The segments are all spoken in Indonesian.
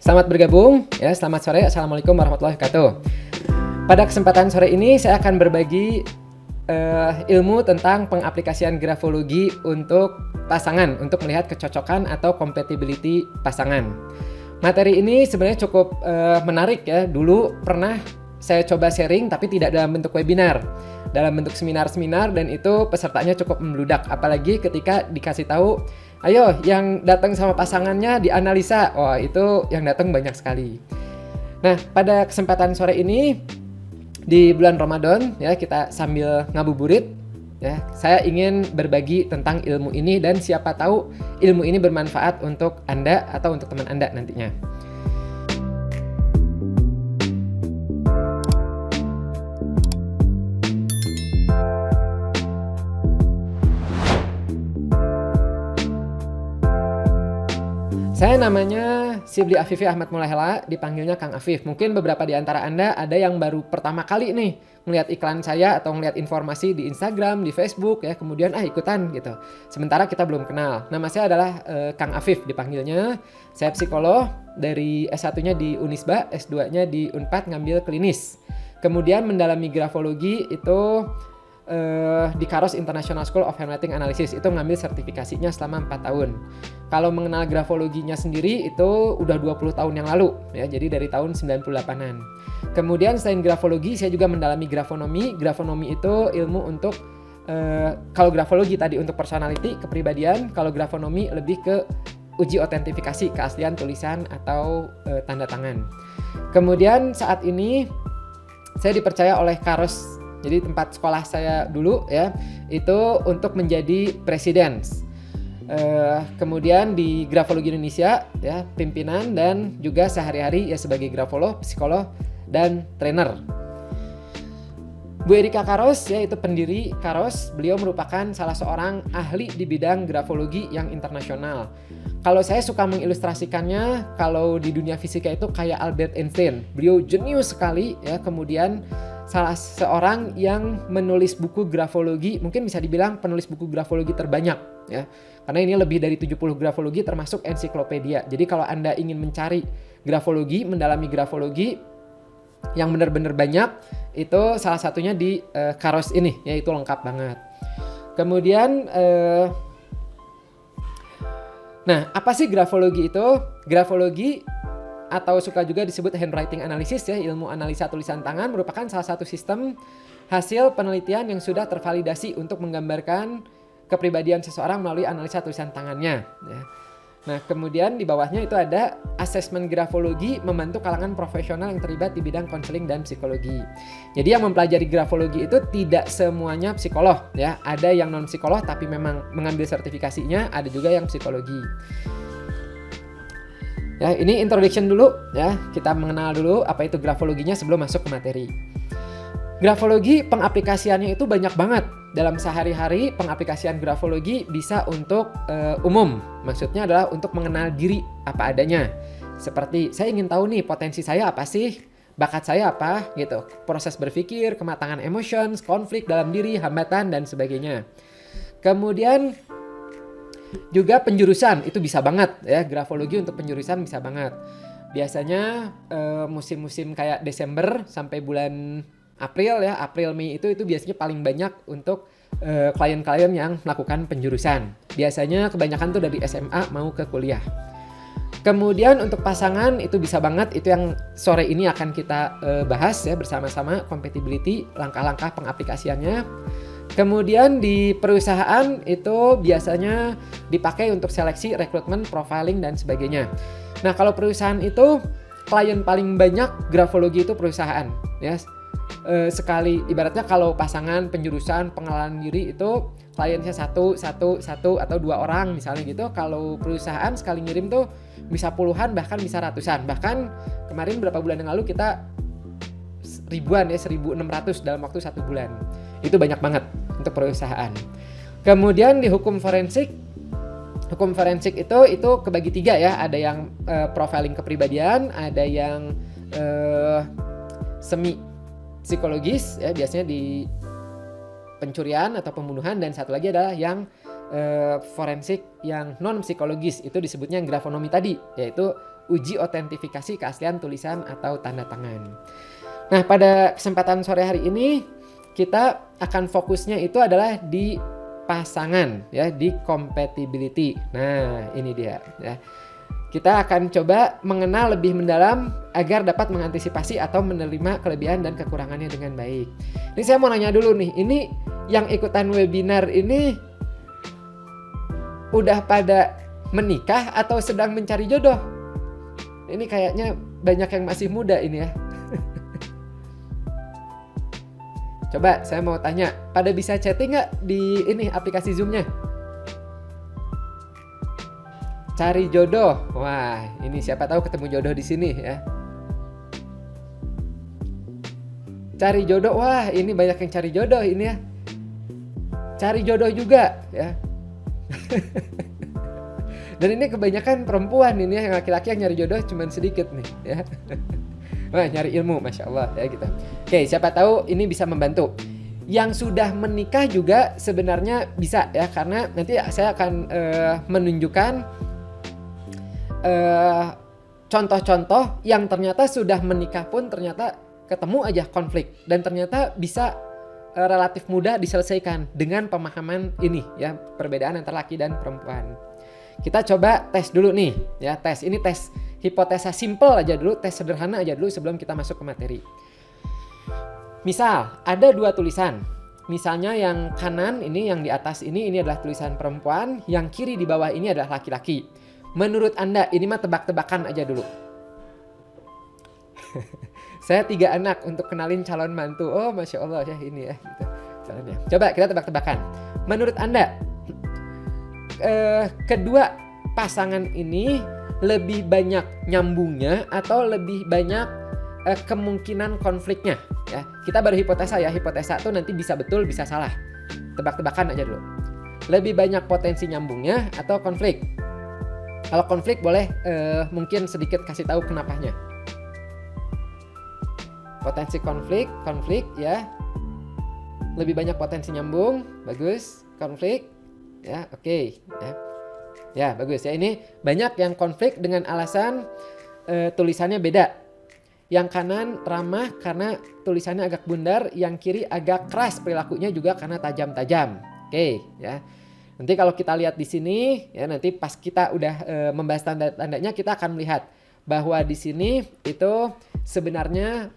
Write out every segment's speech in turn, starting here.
Selamat bergabung, ya. Selamat sore. Assalamualaikum warahmatullahi wabarakatuh. Pada kesempatan sore ini saya akan berbagi ilmu tentang pengaplikasian grafologi untuk pasangan, untuk melihat kecocokan atau compatibility pasangan. Materi ini sebenarnya cukup menarik ya. Dulu pernah saya coba sharing tapi tidak dalam bentuk webinar, dalam bentuk seminar-seminar, dan itu pesertanya cukup membludak. Apalagi ketika dikasih tahu, ayo yang datang sama pasangannya dianalisa. Wah, itu yang datang banyak sekali. Nah, pada kesempatan sore ini di bulan Ramadan ya, kita sambil ngabuburit ya, saya ingin berbagi tentang ilmu ini dan siapa tahu ilmu ini bermanfaat untuk Anda atau untuk teman Anda nantinya. Saya namanya Sibli Afifi Ahmad Mulahela, dipanggilnya Kang Afif. Mungkin beberapa di antara Anda ada yang baru pertama kali nih melihat iklan saya atau melihat informasi di Instagram, di Facebook ya, kemudian ikutan gitu. Sementara kita belum kenal. Nama saya adalah Kang Afif dipanggilnya. Saya psikolog, dari S1-nya di Unisba, S2-nya di Unpad ngambil klinis. Kemudian mendalami grafologi itu di Karos International School of Handwriting Analysis, itu ngambil sertifikasinya selama 4 tahun. Kalau mengenal grafologinya sendiri itu udah 20 tahun yang lalu ya, jadi dari tahun 98-an. Kemudian selain grafologi saya juga mendalami grafonomi. Grafonomi itu ilmu untuk kalau grafologi tadi untuk personality, kepribadian, kalau grafonomi lebih ke uji otentifikasi keaslian tulisan atau tanda tangan. Kemudian saat ini saya dipercaya oleh Karos, jadi tempat sekolah saya dulu ya, itu untuk menjadi presiden. Kemudian di Grafologi Indonesia ya, pimpinan, dan juga sehari-hari ya sebagai grafolog, psikolog, dan trainer. Bu Erika Karos ya, itu pendiri Karos. Beliau merupakan salah seorang ahli di bidang grafologi yang internasional. Kalau saya suka mengilustrasikannya, kalau di dunia fisika itu kayak Albert Einstein. Beliau jenius sekali ya, kemudian salah seorang yang menulis buku grafologi, mungkin bisa dibilang penulis buku grafologi terbanyak ya. Karena ini lebih dari 70 grafologi termasuk ensiklopedia. Jadi kalau Anda ingin mencari grafologi, mendalami grafologi yang benar-benar banyak, itu salah satunya di Karos ini, yaitu lengkap banget. Kemudian nah, apa sih grafologi itu? Grafologi atau suka juga disebut handwriting analysis ya, ilmu analisa tulisan tangan, merupakan salah satu sistem hasil penelitian yang sudah tervalidasi untuk menggambarkan kepribadian seseorang melalui analisa tulisan tangannya ya. Nah, kemudian di bawahnya itu ada asesmen grafologi, membantu kalangan profesional yang terlibat di bidang konseling dan psikologi. Jadi yang mempelajari grafologi itu tidak semuanya psikolog ya, ada yang non psikolog tapi memang mengambil sertifikasinya, ada juga yang psikologi. Ya, ini introduction dulu ya, kita mengenal dulu apa itu grafologinya sebelum masuk ke materi. Grafologi pengaplikasiannya itu banyak banget. Dalam sehari-hari pengaplikasian grafologi bisa untuk umum, maksudnya adalah untuk mengenal diri apa adanya. Seperti saya ingin tahu nih potensi saya apa sih, bakat saya apa gitu, proses berpikir, kematangan emotions, konflik dalam diri, hambatan dan sebagainya. Kemudian juga penjurusan itu bisa banget ya, grafologi untuk penjurusan bisa banget. Biasanya musim-musim kayak Desember sampai bulan April ya, April Mei itu biasanya paling banyak untuk klien-klien yang melakukan penjurusan. Biasanya kebanyakan tuh dari SMA mau ke kuliah. Kemudian untuk pasangan itu bisa banget, itu yang sore ini akan kita bahas ya bersama-sama, compatibility, langkah-langkah pengaplikasiannya. Kemudian di perusahaan itu biasanya dipakai untuk seleksi, rekrutmen, profiling dan sebagainya. Nah, kalau perusahaan itu klien paling banyak grafologi itu perusahaan ya. Sekali ibaratnya kalau pasangan penjurusan pengenalan diri itu kliennya satu atau 2 orang misalnya gitu. Kalau perusahaan sekali ngirim tuh bisa puluhan bahkan bisa ratusan. Bahkan kemarin beberapa bulan yang lalu kita ribuan ya, 1.600 dalam waktu 1 bulan. Itu banyak banget untuk perusahaan. Kemudian di hukum forensik itu kebagi 3 ya. Ada yang profiling kepribadian, ada yang semi psikologis ya, biasanya di pencurian atau pembunuhan, dan satu lagi adalah yang forensik yang non psikologis, itu disebutnya grafonomi tadi, yaitu uji otentifikasi keaslian tulisan atau tanda tangan. Nah, pada kesempatan sore hari ini kita akan fokusnya itu adalah di pasangan ya, di compatibility. Nah, ini dia ya. Kita akan coba mengenal lebih mendalam agar dapat mengantisipasi atau menerima kelebihan dan kekurangannya dengan baik. Ini saya mau nanya dulu nih, ini yang ikutan webinar ini udah pada menikah atau sedang mencari jodoh? Ini kayaknya banyak yang masih muda ini ya. Coba saya mau tanya, pada bisa chatting nggak di ini aplikasi Zoom-nya? Cari jodoh. Wah, ini siapa tahu ketemu jodoh di sini ya. Cari jodoh. Wah, ini banyak yang cari jodoh ini ya. Cari jodoh juga ya. Dan ini kebanyakan perempuan ini ya, yang laki-laki yang nyari jodoh cuman sedikit nih ya. Wah, nyari ilmu, Masya Allah ya gitu. Oke, siapa tahu ini bisa membantu. Yang sudah menikah juga sebenarnya bisa ya, karena nanti saya akan menunjukkan contoh-contoh yang ternyata sudah menikah pun ternyata ketemu aja konflik dan ternyata bisa relatif mudah diselesaikan dengan pemahaman ini ya, perbedaan antara laki dan perempuan. Kita coba tes dulu nih ya, ini tes hipotesa simple aja dulu, tes sederhana aja dulu sebelum kita masuk ke materi. Misal ada dua tulisan, misalnya yang kanan ini, yang di atas ini adalah tulisan perempuan, yang kiri di bawah ini adalah laki-laki. Menurut Anda, ini mah tebak-tebakan aja dulu. Saya 3 anak untuk kenalin calon mantu. Oh, Masya Allah ya ini ya. Gitu. Calonnya. Coba kita tebak-tebakan. Menurut Anda, kedua pasangan ini lebih banyak nyambungnya atau lebih banyak kemungkinan konfliknya? Ya, kita baru hipotesa ya. Hipotesa tuh nanti bisa betul, bisa salah. Tebak-tebakan aja dulu. Lebih banyak potensi nyambungnya atau konflik? Kalau konflik boleh mungkin sedikit kasih tahu kenapanya. Potensi konflik ya. Lebih banyak potensi nyambung, bagus. Konflik, ya oke. Ya bagus ya. Ini banyak yang konflik dengan alasan tulisannya beda. Yang kanan ramah karena tulisannya agak bundar, yang kiri agak keras perilakunya juga karena tajam-tajam. Oke ya. Nanti kalau kita lihat di sini ya, nanti pas kita udah membahas tanda-tandanya kita akan melihat bahwa di sini itu sebenarnya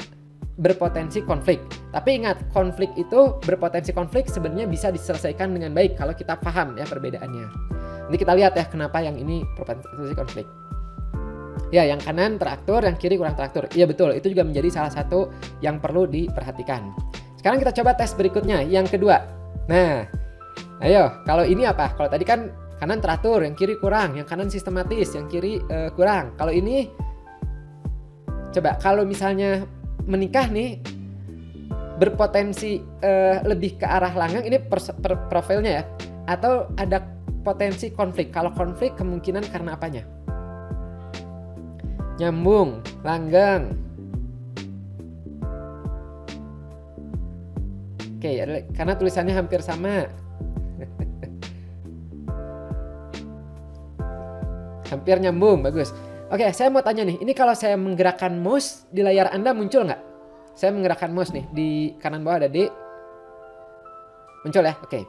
berpotensi konflik. Tapi ingat, konflik itu berpotensi konflik sebenarnya bisa diselesaikan dengan baik kalau kita paham ya perbedaannya. Nanti kita lihat ya kenapa yang ini berpotensi konflik. Ya, yang kanan teratur, yang kiri kurang teratur. Iya betul, itu juga menjadi salah satu yang perlu diperhatikan. Sekarang kita coba tes berikutnya, yang kedua. Nah, ayo, kalau ini apa? Kalau tadi kan kanan teratur, yang kiri kurang, yang kanan sistematis, yang kiri kurang. Kalau ini, coba kalau misalnya menikah nih, berpotensi lebih ke arah langgeng, ini profilnya ya, atau ada potensi konflik. Kalau konflik kemungkinan karena apanya? Nyambung, langgeng. Oke, karena tulisannya hampir sama. Hampir nyambung, bagus. Oke, saya mau tanya nih, ini kalau saya menggerakkan mouse di layar Anda muncul nggak? Saya menggerakkan mouse nih, di kanan bawah ada D. Muncul ya? Oke.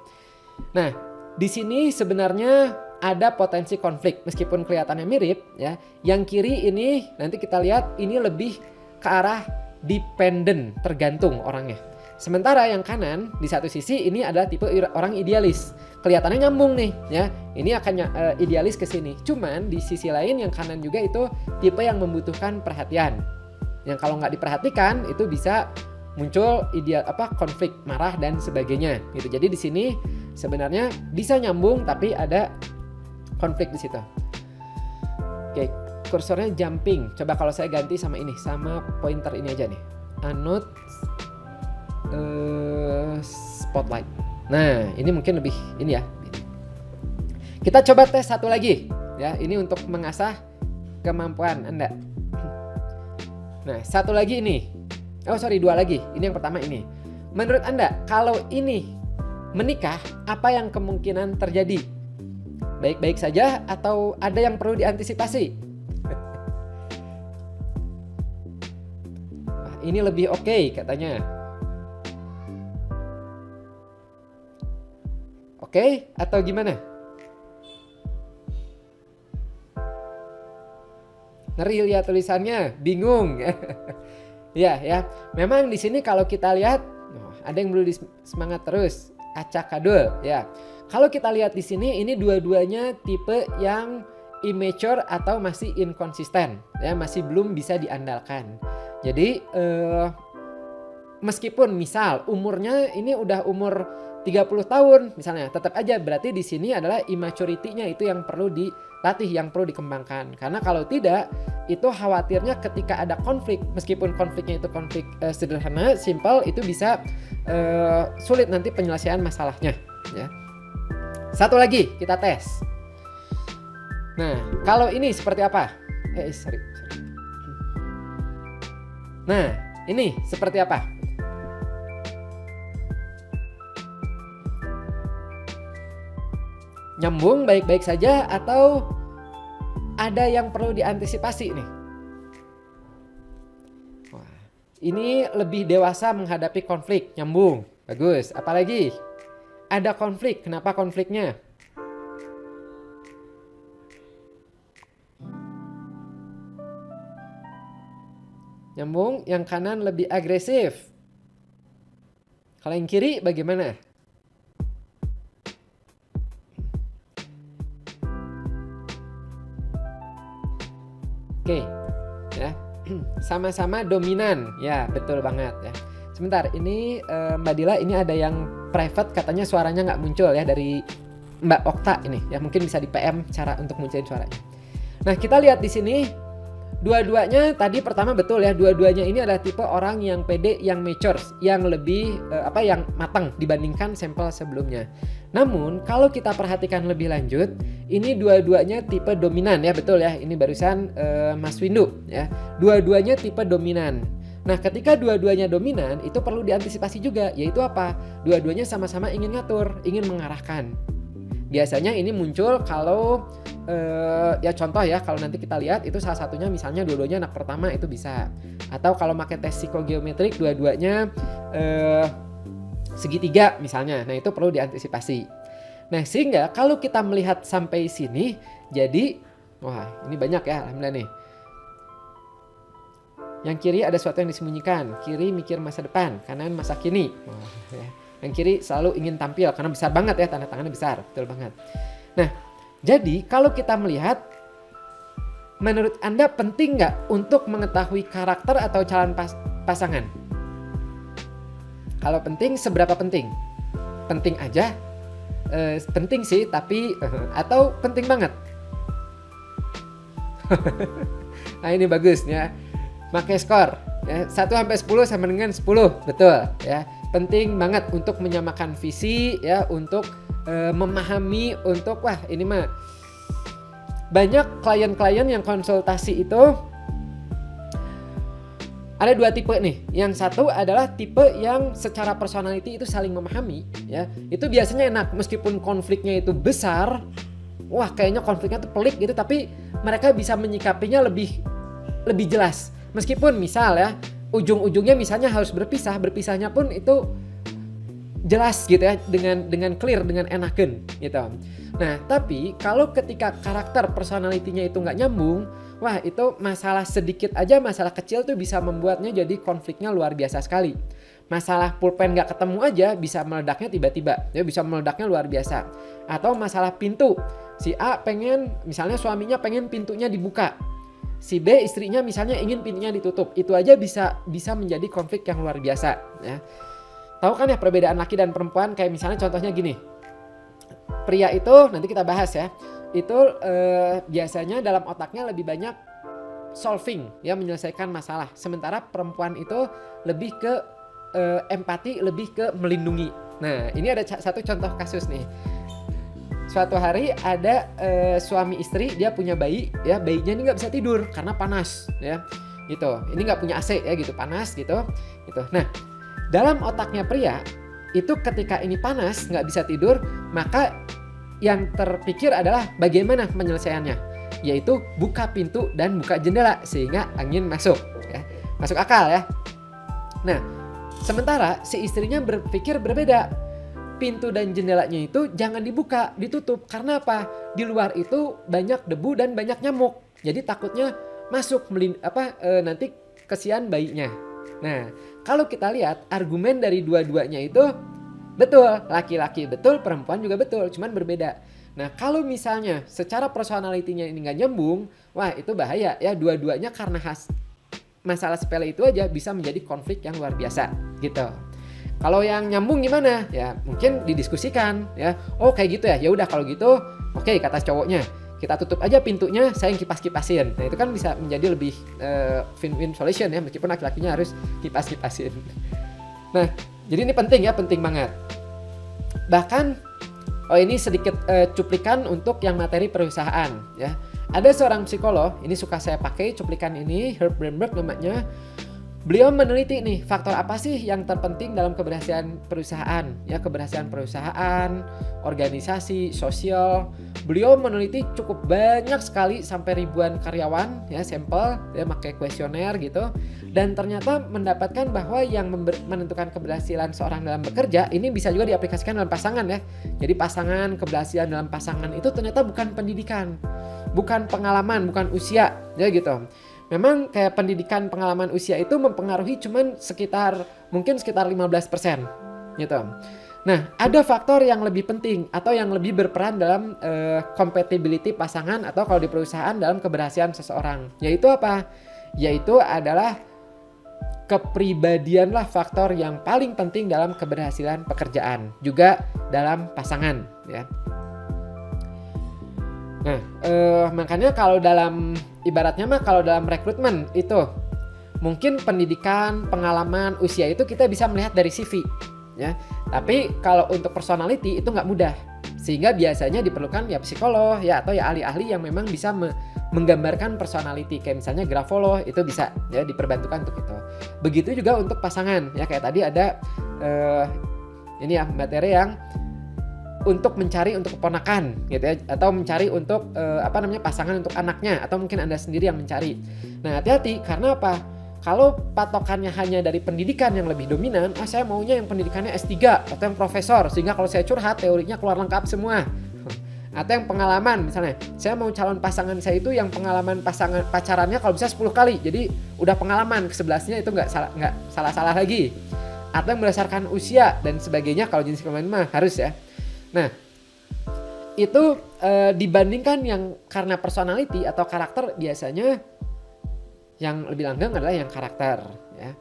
Nah, di sini sebenarnya ada potensi konflik, meskipun kelihatannya mirip ya. Yang kiri ini, nanti kita lihat, ini lebih ke arah dependent, tergantung orangnya. Sementara yang kanan di satu sisi ini adalah tipe orang idealis. Kelihatannya nyambung nih ya. Ini akan idealis ke sini. Cuman di sisi lain yang kanan juga itu tipe yang membutuhkan perhatian. Yang kalau nggak diperhatikan itu bisa muncul konflik, marah dan sebagainya gitu. Jadi di sini sebenarnya bisa nyambung tapi ada konflik di situ. Oke, kursornya jumping. Coba kalau saya ganti sama ini, sama pointer ini aja nih. Anot spotlight. Nah, ini mungkin lebih ini ya. Kita coba tes satu lagi ya. Ini untuk mengasah kemampuan Anda. Nah, satu lagi ini. Oh, sorry, 2 lagi. Ini yang pertama ini. Menurut Anda, kalau ini menikah, apa yang kemungkinan terjadi? Baik-baik saja atau ada yang perlu diantisipasi? ini lebih oke katanya. Oke atau gimana? Ngeri lihat tulisannya, bingung. Ya. Memang di sini kalau kita lihat, ada yang perlu semangat terus, acak kadul, ya. Kalau kita lihat di sini, ini dua-duanya tipe yang immature atau masih inkonsisten, ya, masih belum bisa diandalkan. Jadi meskipun misal umurnya ini udah umur 30 tahun misalnya, tetap aja berarti di sini adalah immaturity-nya itu yang perlu dilatih, yang perlu dikembangkan. Karena kalau tidak, itu khawatirnya ketika ada konflik, meskipun konfliknya itu konflik sederhana, simple, itu bisa sulit nanti penyelesaian masalahnya, ya. Satu lagi kita tes. Nah, kalau ini seperti apa? Sorry. Nah, ini seperti apa? Nyambung baik-baik saja atau ada yang perlu diantisipasi nih? Wah, ini lebih dewasa menghadapi konflik, nyambung, bagus. Apalagi ada konflik, kenapa konfliknya? Nyambung, yang kanan lebih agresif. Kalau yang kiri bagaimana? Oke, ya, sama-sama dominan, ya betul banget ya. Sebentar, ini Mbak Dila, ini ada yang private katanya suaranya nggak muncul ya dari Mbak Okta ini, ya mungkin bisa di PM cara untuk munculin suaranya. Nah kita lihat di sini, dua-duanya tadi pertama betul ya, dua-duanya ini adalah tipe orang yang pede, yang mature, yang lebih yang matang dibandingkan sampel sebelumnya. Namun kalau kita perhatikan lebih lanjut, ini dua-duanya tipe dominan ya, betul ya. Ini barusan Mas Windu ya. Dua-duanya tipe dominan. Nah, ketika dua-duanya dominan, itu perlu diantisipasi juga, yaitu apa? Dua-duanya sama-sama ingin ngatur, ingin mengarahkan. Biasanya ini muncul kalau ya contoh ya, kalau nanti kita lihat itu salah satunya misalnya dua-duanya anak pertama itu bisa. Atau kalau pakai tes psikogeometrik dua-duanya segitiga misalnya. Nah, itu perlu diantisipasi. Nah, sehingga kalau kita melihat sampai sini, jadi wah, ini banyak ya alhamdulillah nih. Yang kiri ada sesuatu yang disembunyikan, kiri mikir masa depan, kanan masa kini. Wah, ya. Yang kiri selalu ingin tampil karena besar banget ya, tanda tangannya besar, betul banget. Nah, jadi kalau kita melihat, menurut Anda penting nggak untuk mengetahui karakter atau calon pasangan? Kalau penting, seberapa penting? Penting aja? Penting sih, tapi atau penting banget? Nah ini bagus ya. Pakai skor ya, 1-10 sama dengan 10, betul ya. Penting banget untuk menyamakan visi ya, untuk memahami, untuk wah ini mah banyak klien-klien yang konsultasi itu ada dua tipe nih. Yang satu adalah tipe yang secara personality itu saling memahami ya. Itu biasanya enak meskipun konfliknya itu besar. Wah, kayaknya konfliknya tuh pelik gitu, tapi mereka bisa menyikapinya lebih jelas. Meskipun misal ya, ujung-ujungnya misalnya harus berpisah, berpisahnya pun itu jelas gitu ya, dengan clear, dengan enaken gitu. Nah, tapi kalau ketika karakter personality-nya itu nggak nyambung, wah itu masalah sedikit aja, masalah kecil tuh bisa membuatnya jadi konfliknya luar biasa sekali. Masalah pulpen nggak ketemu aja bisa meledaknya tiba-tiba, ya bisa meledaknya luar biasa. Atau masalah pintu, si A pengen, misalnya suaminya pengen pintunya dibuka, si B istrinya misalnya ingin pintunya ditutup, itu aja bisa menjadi konflik yang luar biasa. Ya. Tahu kan ya perbedaan laki dan perempuan, kayak misalnya contohnya gini, pria itu nanti kita bahas ya. Itu biasanya dalam otaknya lebih banyak solving ya, menyelesaikan masalah, sementara perempuan itu lebih ke empati, lebih ke melindungi. Nah ini ada satu contoh kasus nih. Suatu hari ada suami istri, dia punya bayi ya, bayinya ini nggak bisa tidur karena panas ya gitu, ini nggak punya AC ya gitu, panas gitu. Nah dalam otaknya pria itu ketika ini panas nggak bisa tidur, maka yang terpikir adalah bagaimana penyelesaiannya, yaitu buka pintu dan buka jendela sehingga angin masuk ya. Masuk akal ya. Nah, sementara si istrinya berpikir berbeda. Pintu dan jendelanya itu jangan dibuka, ditutup. Karena apa? Di luar itu banyak debu dan banyak nyamuk. Jadi takutnya masuk nanti kesian bayinya. Nah, kalau kita lihat argumen dari dua-duanya itu betul, laki-laki betul, perempuan juga betul, cuman berbeda. Nah, kalau misalnya secara personalitinya ini nggak nyambung, wah itu bahaya ya. Dua-duanya karena masalah sepele itu aja bisa menjadi konflik yang luar biasa gitu. Kalau yang nyambung gimana? Ya mungkin didiskusikan ya. Oh kayak gitu ya. Ya udah kalau gitu, oke, kata cowoknya, kita tutup aja pintunya, saya yang kipas-kipasin. Nah itu kan bisa menjadi lebih win-win solution ya, meskipun laki-lakinya harus kipas-kipasin. Nah jadi ini penting ya, penting banget. Bahkan ini sedikit cuplikan untuk yang materi perusahaan ya. Ada seorang psikolog, ini suka saya pakai cuplikan ini, Herb Bramberg namanya. Beliau meneliti nih faktor apa sih yang terpenting dalam keberhasilan perusahaan ya, keberhasilan perusahaan, organisasi, sosial. Beliau meneliti cukup banyak sekali sampai ribuan karyawan ya, sampel ya, pakai kuesioner gitu, dan ternyata mendapatkan bahwa yang menentukan keberhasilan seorang dalam bekerja ini bisa juga diaplikasikan dalam pasangan ya. Jadi pasangan, keberhasilan dalam pasangan itu ternyata bukan pendidikan, bukan pengalaman, bukan usia ya gitu. Memang kayak pendidikan, pengalaman, usia itu mempengaruhi cuman mungkin sekitar 15% gitu. Nah, ada faktor yang lebih penting atau yang lebih berperan dalam compatibility pasangan atau kalau di perusahaan dalam keberhasilan seseorang. Yaitu apa? Yaitu adalah kepribadianlah faktor yang paling penting dalam keberhasilan pekerjaan, juga dalam pasangan ya. Nah, makanya kalau dalam ibaratnya kalau dalam rekrutmen itu mungkin pendidikan, pengalaman, usia itu kita bisa melihat dari CV ya. Tapi kalau untuk personality itu nggak mudah. Sehingga biasanya diperlukan ya psikolog ya atau ya ahli-ahli yang memang bisa menggambarkan personality, kayak misalnya grafolog itu bisa ya diperbantukan untuk itu. Begitu juga untuk pasangan ya, kayak tadi ada ini ya materi yang untuk mencari untuk keponakan gitu ya, atau mencari untuk pasangan untuk anaknya, atau mungkin Anda sendiri yang mencari. Nah, hati-hati karena apa? Kalau patokannya hanya dari pendidikan yang lebih dominan, saya maunya yang pendidikannya S3 atau yang profesor, sehingga kalau saya curhat teorinya keluar lengkap semua. Atau yang pengalaman, misalnya saya mau calon pasangan saya itu yang pengalaman pacarannya kalau bisa 10 kali, jadi udah pengalaman, ke-11-nya itu nggak salah-salah lagi. Atau yang berdasarkan usia dan sebagainya, kalau jenis kelamin mah harus ya. Nah, itu dibandingkan yang karena personality atau karakter, biasanya yang lebih langgeng adalah yang karakter ya.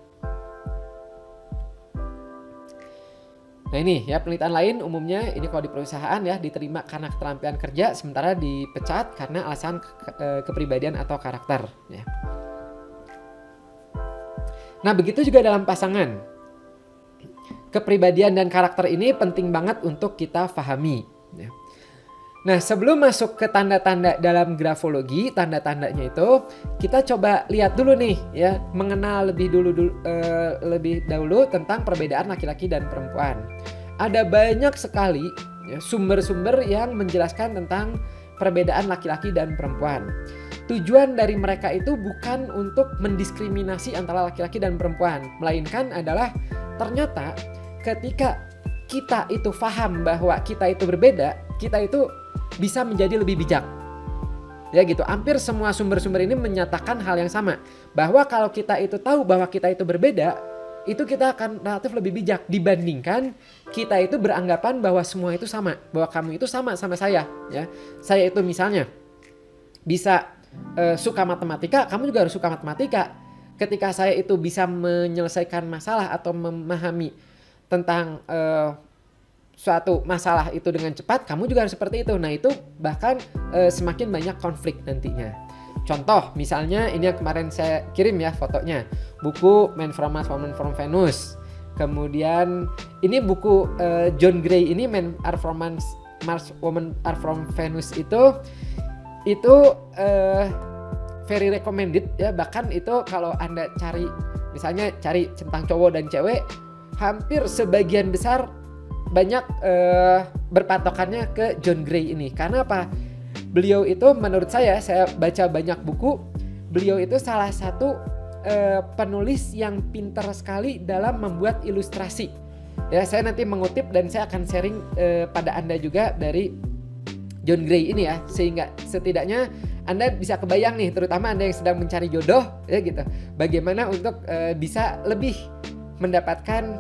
Nah ini ya, penelitian lain umumnya ini kalau di perusahaan ya diterima karena keterampilan kerja, sementara dipecat karena alasan kepribadian atau karakter ya. Nah begitu juga dalam pasangan. Kepribadian dan karakter ini penting banget untuk kita pahami ya. Nah sebelum masuk ke tanda-tanda dalam grafologi, tanda-tandanya itu kita coba lihat dulu nih ya, mengenal lebih dahulu tentang perbedaan laki-laki dan perempuan. Ada banyak sekali ya, sumber-sumber yang menjelaskan tentang perbedaan laki-laki dan perempuan. Tujuan dari mereka itu bukan untuk mendiskriminasi antara laki-laki dan perempuan, melainkan adalah ternyata ketika kita itu paham bahwa kita itu berbeda, kita itu bisa menjadi lebih bijak. Ya gitu, hampir semua sumber-sumber ini menyatakan hal yang sama, bahwa kalau kita itu tahu bahwa kita itu berbeda, itu kita akan relatif lebih bijak dibandingkan kita itu beranggapan bahwa semua itu sama, bahwa kamu itu sama saya ya. Saya itu misalnya bisa suka matematika, kamu juga harus suka matematika. Ketika saya itu bisa menyelesaikan masalah atau memahami tentang suatu masalah itu dengan cepat, kamu juga harus seperti itu. Nah itu bahkan semakin banyak konflik nantinya. Contoh misalnya ini yang kemarin saya kirim ya fotonya, buku Men from Mars, Women from Venus. Kemudian ini buku John Gray ini Men are from Mars, Women are from Venus itu very recommended ya. Bahkan itu kalau Anda cari misalnya cari tentang cowok dan cewek, hampir sebagian besar banyak berpatokannya ke John Gray ini. Karena apa? Beliau itu menurut saya baca banyak buku, beliau itu salah satu penulis yang pintar sekali dalam membuat ilustrasi. Ya, saya nanti mengutip dan saya akan sharing pada Anda juga dari John Gray ini ya, sehingga setidaknya Anda bisa kebayang nih, terutama Anda yang sedang mencari jodoh ya gitu, bagaimana untuk bisa lebih mendapatkan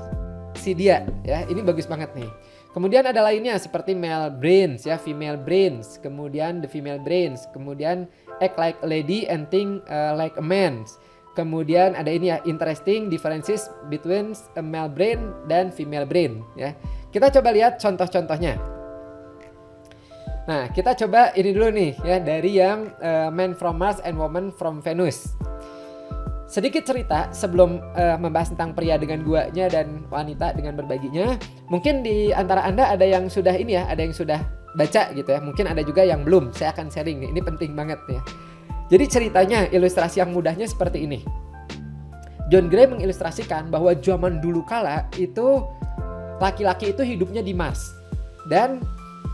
si dia ya. Ini bagus banget nih. Kemudian ada lainnya seperti male brains ya, female brains, kemudian the female brains, kemudian act like a lady and think like a man. Kemudian ada ini ya, interesting differences between a male brain dan female brain ya. Kita coba lihat contoh-contohnya. Nah, kita coba ini dulu nih ya, dari yang Man from Mars and Woman from Venus. Sedikit cerita sebelum membahas tentang pria dengan guanya dan wanita dengan berbaginya. Mungkin di antara Anda ada yang sudah ini ya, ada yang sudah baca gitu ya. Mungkin ada juga yang belum. Saya akan sharing nih, ini penting banget ya. Jadi ceritanya, ilustrasi yang mudahnya seperti ini. John Gray mengilustrasikan bahwa zaman dulu kala itu laki-laki itu hidupnya di Mars dan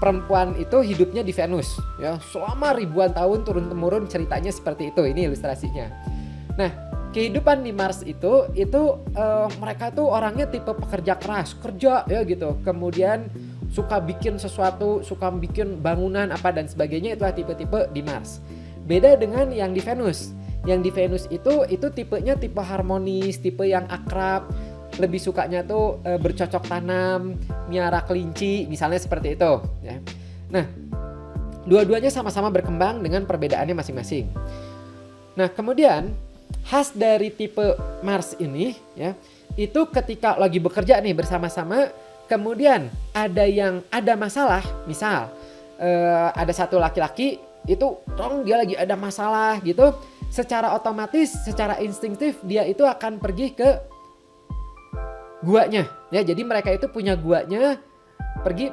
perempuan itu hidupnya di Venus ya. Selama ribuan tahun turun-temurun ceritanya seperti itu. Ini ilustrasinya. Nah, kehidupan di Mars itu mereka tuh orangnya tipe pekerja keras, kerja ya gitu. Kemudian suka bikin sesuatu, suka bikin bangunan apa dan sebagainya, itulah tipe-tipe di Mars. Beda dengan yang di Venus. Yang di Venus itu tipenya tipe harmonis, tipe yang akrab, lebih sukanya tuh bercocok tanam, miara kelinci, misalnya seperti itu ya. Nah, dua-duanya sama-sama berkembang dengan perbedaannya masing-masing. Nah, kemudian khas dari tipe Mars ini ya, itu ketika lagi bekerja nih bersama-sama, kemudian ada masalah, misal ada satu laki-laki itu dia lagi ada masalah gitu, secara otomatis, secara instinktif dia itu akan pergi ke guanya ya. Jadi mereka itu punya guanya, pergi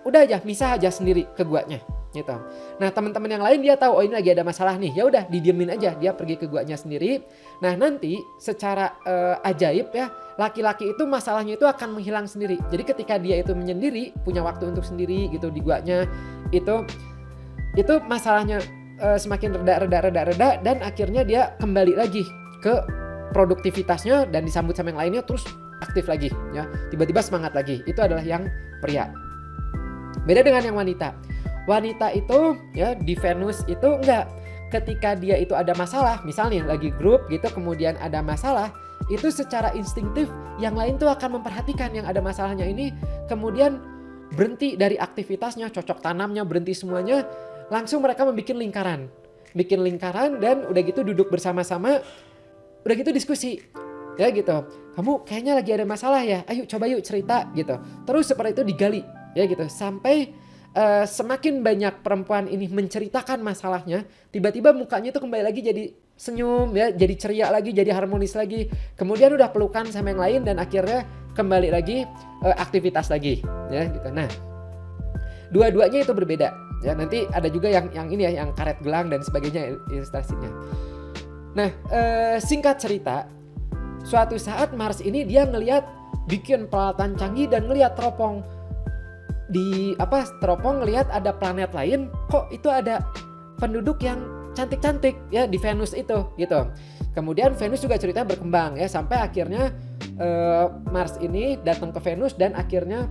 udah aja misah aja sendiri ke guanya gitu. Nah, teman-teman yang lain dia tahu, oh ini lagi ada masalah nih, ya udah didiemin aja, dia pergi ke guanya sendiri. Nah, nanti secara ajaib ya, laki-laki itu masalahnya itu akan menghilang sendiri. Jadi ketika dia itu menyendiri, punya waktu untuk sendiri gitu di guanya, itu masalahnya semakin reda dan akhirnya dia kembali lagi ke produktivitasnya dan disambut sama yang lainnya, terus aktif lagi ya, tiba-tiba semangat lagi. Itu adalah yang pria. Beda dengan yang wanita. Wanita itu ya di Venus itu enggak. Ketika dia itu ada masalah, misalnya lagi grup gitu, kemudian ada masalah, itu secara instingtif yang lain tuh akan memperhatikan yang ada masalahnya ini, kemudian berhenti dari aktivitasnya, cocok tanamnya, berhenti semuanya, langsung mereka bikin lingkaran dan udah gitu duduk bersama-sama, udah gitu diskusi ya gitu. Kamu kayaknya lagi ada masalah ya, ayo coba yuk cerita gitu. Terus seperti itu digali ya gitu, sampai semakin banyak perempuan ini menceritakan masalahnya, tiba-tiba mukanya itu kembali lagi jadi senyum ya, jadi ceria lagi, jadi harmonis lagi. Kemudian udah pelukan sama yang lain dan akhirnya kembali lagi aktivitas lagi ya gitu. Nah, dua-duanya itu berbeda ya. Nanti ada juga yang ini ya, yang karet gelang dan sebagainya ilustrasinya. Nah, singkat cerita, suatu saat Mars ini dia ngelihat bikin peralatan canggih dan ngelihat teropong ngelihat ada planet lain, kok itu ada penduduk yang cantik-cantik ya di Venus itu gitu. Kemudian Venus juga ceritanya berkembang ya, sampai akhirnya Mars ini datang ke Venus dan akhirnya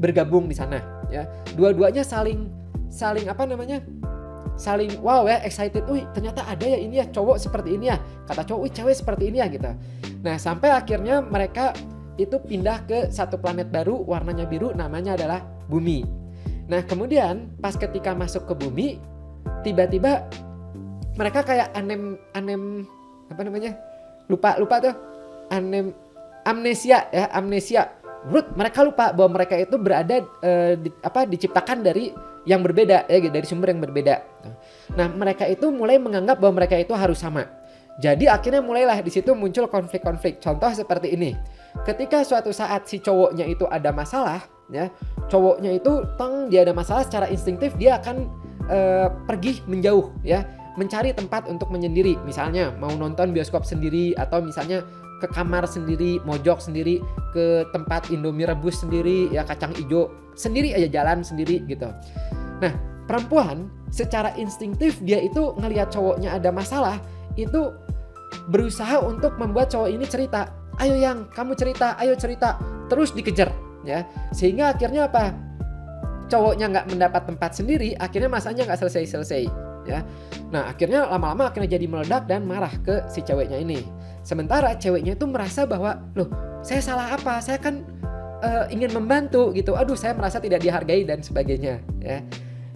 bergabung di sana ya. Dua-duanya saling wow ya, excited. Ternyata ada ya ini ya, cowok seperti ini ya, kata cowok, cewek seperti ini ya gitu. Nah, sampai akhirnya mereka itu pindah ke satu planet baru, warnanya biru, namanya adalah Bumi. Nah, kemudian pas ketika masuk ke Bumi, tiba-tiba mereka kayak amnesia. Mereka lupa bahwa mereka itu berada diciptakan dari yang berbeda ya, dari sumber yang berbeda. Nah, mereka itu mulai menganggap bahwa mereka itu harus sama. Jadi akhirnya mulailah di situ muncul konflik-konflik. Contoh seperti ini. Ketika suatu saat si cowoknya itu ada masalah, ya, cowoknya itu dia ada masalah, secara instingtif dia akan pergi menjauh, ya, mencari tempat untuk menyendiri. Misalnya mau nonton bioskop sendiri, atau misalnya ke kamar sendiri, mojok sendiri, ke tempat Indomie rebus sendiri, ya, kacang ijo sendiri aja, jalan sendiri gitu. Nah, perempuan secara instingtif dia itu ngelihat cowoknya ada masalah, itu berusaha untuk membuat cowok ini cerita. Ayo yang, kamu cerita, ayo cerita. Terus dikejar, ya. Sehingga akhirnya apa? Cowoknya nggak mendapat tempat sendiri, akhirnya masanya nggak selesai-selesai, ya. Nah, akhirnya lama-lama akhirnya jadi meledak dan marah ke si ceweknya ini. Sementara ceweknya itu merasa bahwa, loh, saya salah apa? Saya kan ingin membantu gitu. Aduh, saya merasa tidak dihargai dan sebagainya, ya.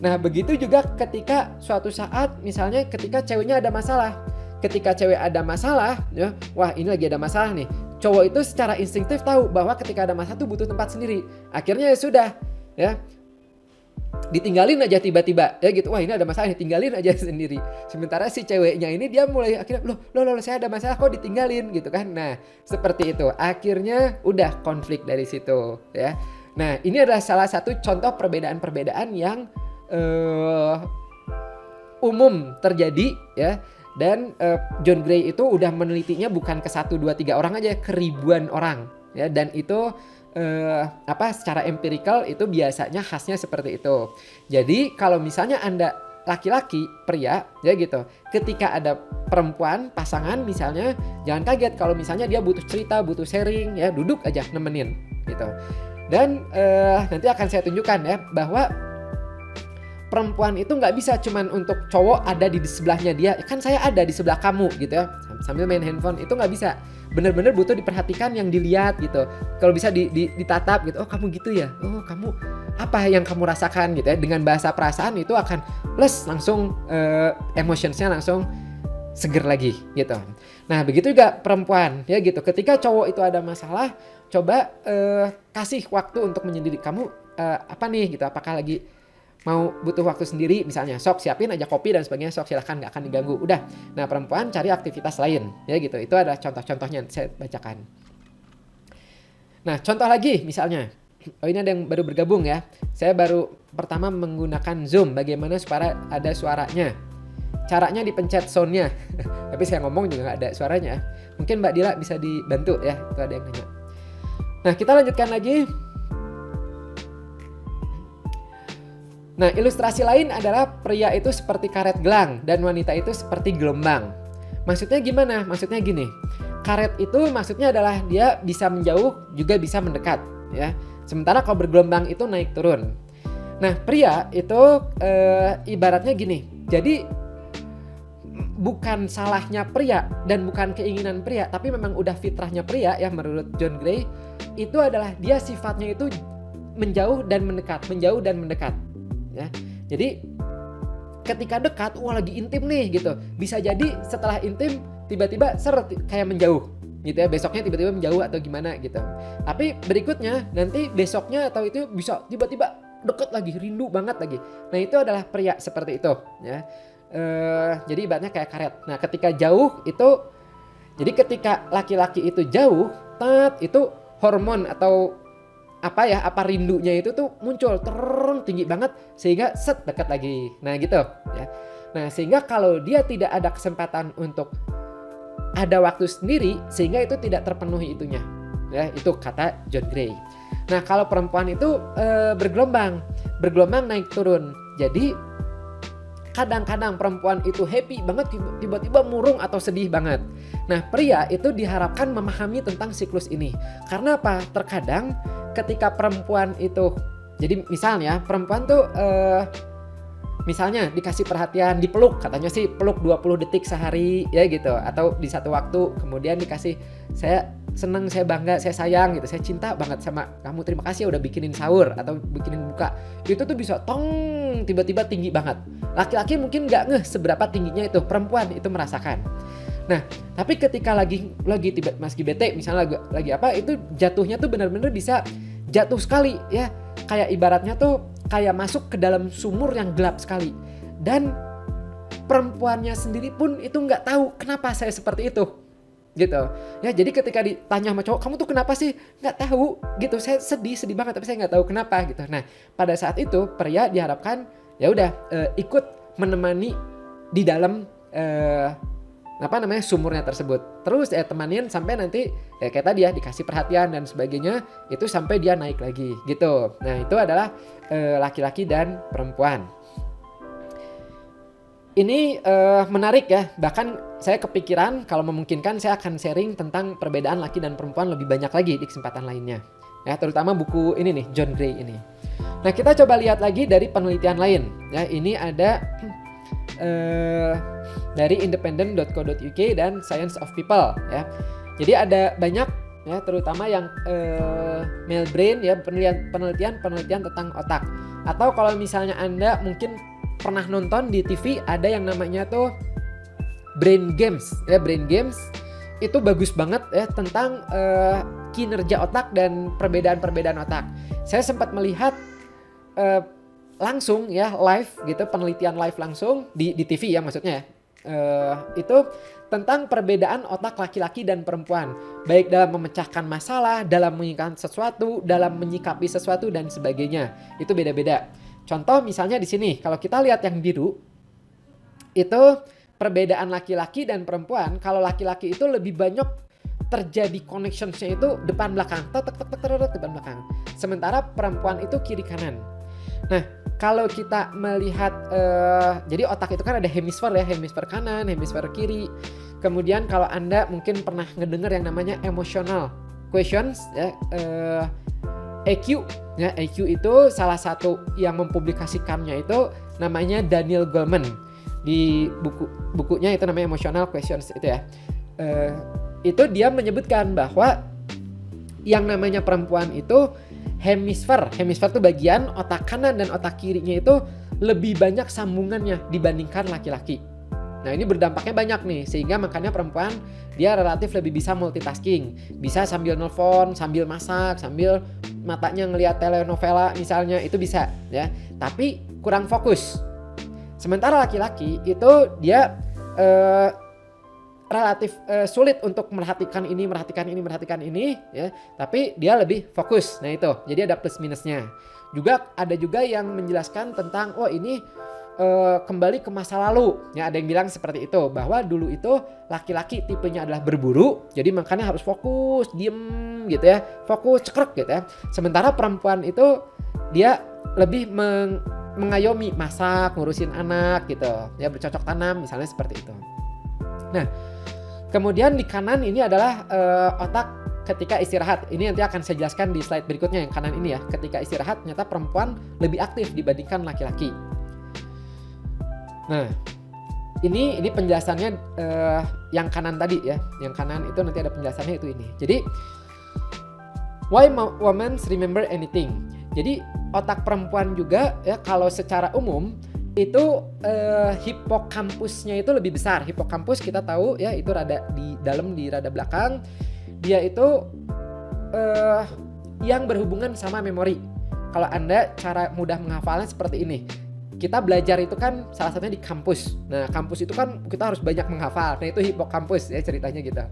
Nah, begitu juga ketika suatu saat misalnya ketika ceweknya ada masalah. Ketika cewek ada masalah, ya, wah ini lagi ada masalah nih. Cowok itu secara instingtif tahu bahwa ketika ada masalah tuh butuh tempat sendiri. Akhirnya ya sudah, ya. Ditinggalin aja tiba-tiba, ya gitu. Wah, ini ada masalah nih, tinggalin aja sendiri. Sementara si ceweknya ini dia mulai akhirnya, loh, saya ada masalah kok ditinggalin gitu kan. Nah, seperti itu. Akhirnya udah konflik dari situ, ya. Nah, ini adalah salah satu contoh perbedaan-perbedaan yang umum terjadi, ya. Dan John Gray itu udah menelitinya bukan ke 1, 2, 3 orang aja, ke ribuan orang, ya. Dan itu secara empirikal itu biasanya khasnya seperti itu. Jadi kalau misalnya Anda laki-laki, pria, ya gitu, ketika ada perempuan, pasangan misalnya, jangan kaget kalau misalnya dia butuh cerita, butuh sharing, ya duduk aja nemenin gitu. Dan nanti akan saya tunjukkan ya bahwa perempuan itu nggak bisa cuman untuk cowok ada di sebelahnya dia, kan saya ada di sebelah kamu gitu ya, sambil main handphone, itu nggak bisa. Bener-bener butuh diperhatikan, yang dilihat gitu. Kalau bisa ditatap gitu, oh kamu gitu ya, oh kamu apa yang kamu rasakan gitu ya. Dengan bahasa perasaan itu akan plus langsung emotionsnya langsung seger lagi gitu. Nah begitu juga perempuan ya gitu. Ketika cowok itu ada masalah, coba kasih waktu untuk menyendiri. Kamu apa nih gitu, apakah lagi mau butuh waktu sendiri misalnya, sok siapin aja kopi dan sebagainya, sok silahkan, nggak akan diganggu, udah. Nah perempuan cari aktivitas lain ya gitu. Itu adalah contoh-contohnya saya bacakan. Nah contoh lagi misalnya, oh ini ada yang baru bergabung ya, saya baru pertama menggunakan Zoom, bagaimana supaya ada suaranya. Caranya dipencet sound-nya tapi saya ngomong juga nggak ada suaranya. Mungkin Mbak Dila bisa dibantu ya, itu ada yang nanya. Nah kita lanjutkan lagi. Nah, ilustrasi lain adalah pria itu seperti karet gelang dan wanita itu seperti gelombang. Maksudnya gimana? Maksudnya gini. Karet itu maksudnya adalah dia bisa menjauh juga bisa mendekat, ya. Sementara kalau bergelombang itu naik turun. Nah, pria itu ibaratnya gini. Jadi bukan salahnya pria dan bukan keinginan pria, tapi memang udah fitrahnya pria ya menurut John Gray. Itu adalah dia sifatnya itu menjauh dan mendekat, menjauh dan mendekat. Ya, jadi ketika dekat, wah lagi intim nih gitu. Bisa jadi setelah intim tiba-tiba kayak menjauh gitu ya. Besoknya tiba-tiba menjauh atau gimana gitu. Tapi berikutnya nanti besoknya atau itu bisa tiba-tiba deket lagi, rindu banget lagi. Nah itu adalah pria seperti itu ya. Jadi ibaratnya kayak karet. Nah ketika jauh itu, jadi ketika laki-laki itu jauh, itu hormon atau apa rindunya itu tuh muncul tinggi banget sehingga dekat lagi. Nah gitu ya. Nah sehingga kalau dia tidak ada kesempatan untuk ada waktu sendiri, sehingga itu tidak terpenuhi itunya. Ya itu kata John Gray. Nah kalau perempuan itu bergelombang naik turun. Jadi kadang-kadang perempuan itu happy banget, tiba-tiba murung atau sedih banget. Nah pria itu diharapkan memahami tentang siklus ini. Karena apa? Terkadang ketika perempuan itu, jadi misalnya perempuan tuh misalnya dikasih perhatian, dipeluk, katanya sih peluk 20 detik sehari ya gitu, atau di satu waktu kemudian dikasih, saya seneng, saya bangga, saya sayang gitu, saya cinta banget sama kamu, terima kasih ya udah bikinin sahur atau bikinin buka. Itu tuh bisa tiba-tiba tinggi banget. Laki-laki mungkin nggak ngeh seberapa tingginya itu, perempuan itu merasakan. Nah, tapi ketika lagi masih bete misalnya lagi apa, itu jatuhnya tuh benar-benar bisa jatuh sekali ya. Kayak ibaratnya tuh kayak masuk ke dalam sumur yang gelap sekali. Dan perempuannya sendiri pun itu nggak tahu kenapa saya seperti itu. Gitu. Ya, jadi ketika ditanya sama cowok, "Kamu tuh kenapa sih?" Nggak tahu gitu. Saya sedih banget tapi saya nggak tahu kenapa gitu. Nah, pada saat itu pria diharapkan ya udah ikut menemani di dalam sumurnya tersebut. Terus temanin sampai nanti kayak tadi ya dikasih perhatian dan sebagainya, itu sampai dia naik lagi gitu. Nah itu adalah laki-laki dan perempuan. Ini menarik ya, bahkan saya kepikiran kalau memungkinkan saya akan sharing tentang perbedaan laki dan perempuan lebih banyak lagi di kesempatan lainnya. Ya, terutama buku ini nih, John Gray ini. Nah, kita coba lihat lagi dari penelitian lain. Ya, ini ada dari independent.co.uk dan Science of People ya. Jadi ada banyak ya, terutama yang male brain ya, penelitian tentang otak. Atau kalau misalnya Anda mungkin pernah nonton di TV, ada yang namanya tuh Brain Games ya. Brain Games itu bagus banget ya tentang kinerja otak dan perbedaan otak. Saya sempat melihat langsung ya, live gitu, penelitian live langsung di TV ya maksudnya ya. Itu tentang perbedaan otak laki-laki dan perempuan, baik dalam memecahkan masalah, dalam menginginkan sesuatu, dalam menyikapi sesuatu dan sebagainya. Itu beda-beda. Contoh misalnya di sini, kalau kita lihat yang biru, itu perbedaan laki-laki dan perempuan. Kalau laki-laki itu lebih banyak terjadi connections-nya itu depan belakang, depan belakang. Sementara perempuan itu kiri kanan. Nah, kalau kita melihat, jadi otak itu kan ada hemisfer ya, hemisfer kanan, hemisfer kiri. Kemudian kalau Anda mungkin pernah ngedengar yang namanya emotional questions ya, EQ ya, EQ itu salah satu yang mempublikasikannya itu namanya Daniel Goleman. Di bukunya itu namanya Emotional Questions itu ya. Itu dia menyebutkan bahwa yang namanya perempuan itu hemisfer itu bagian otak kanan dan otak kirinya itu lebih banyak sambungannya dibandingkan laki-laki. Nah, ini berdampaknya banyak nih, sehingga makanya perempuan dia relatif lebih bisa multitasking, bisa sambil nelfon, sambil masak, sambil matanya ngelihat telenovela misalnya, itu bisa ya, tapi kurang fokus. Sementara laki-laki itu dia relatif sulit untuk merhatikan ini ya, tapi dia lebih fokus. Nah itu, jadi ada plus minusnya. Juga ada juga yang menjelaskan tentang ini kembali ke masa lalu ya, ada yang bilang seperti itu, bahwa dulu itu laki-laki tipenya adalah berburu, jadi makanya harus fokus, diem gitu ya, fokus cekrek gitu ya. Sementara perempuan itu dia lebih mengayomi, masak, ngurusin anak gitu ya, bercocok tanam misalnya seperti itu. Nah, kemudian di kanan ini adalah otak ketika istirahat. Ini nanti akan saya jelaskan di slide berikutnya yang kanan ini ya. Ketika istirahat ternyata perempuan lebih aktif dibandingkan laki-laki. Nah, ini penjelasannya yang kanan tadi ya. Yang kanan itu nanti ada penjelasannya itu ini. Jadi why women remember anything. Jadi otak perempuan juga ya, kalau secara umum itu hipokampusnya itu lebih besar. Hipokampus kita tahu ya, itu rada di dalam, di rada belakang. Dia itu yang berhubungan sama memori. Kalau Anda cara mudah menghafalnya seperti ini. Kita belajar itu kan salah satunya di kampus. Nah, kampus itu kan kita harus banyak menghafal. Nah, itu hipokampus ya ceritanya gitu.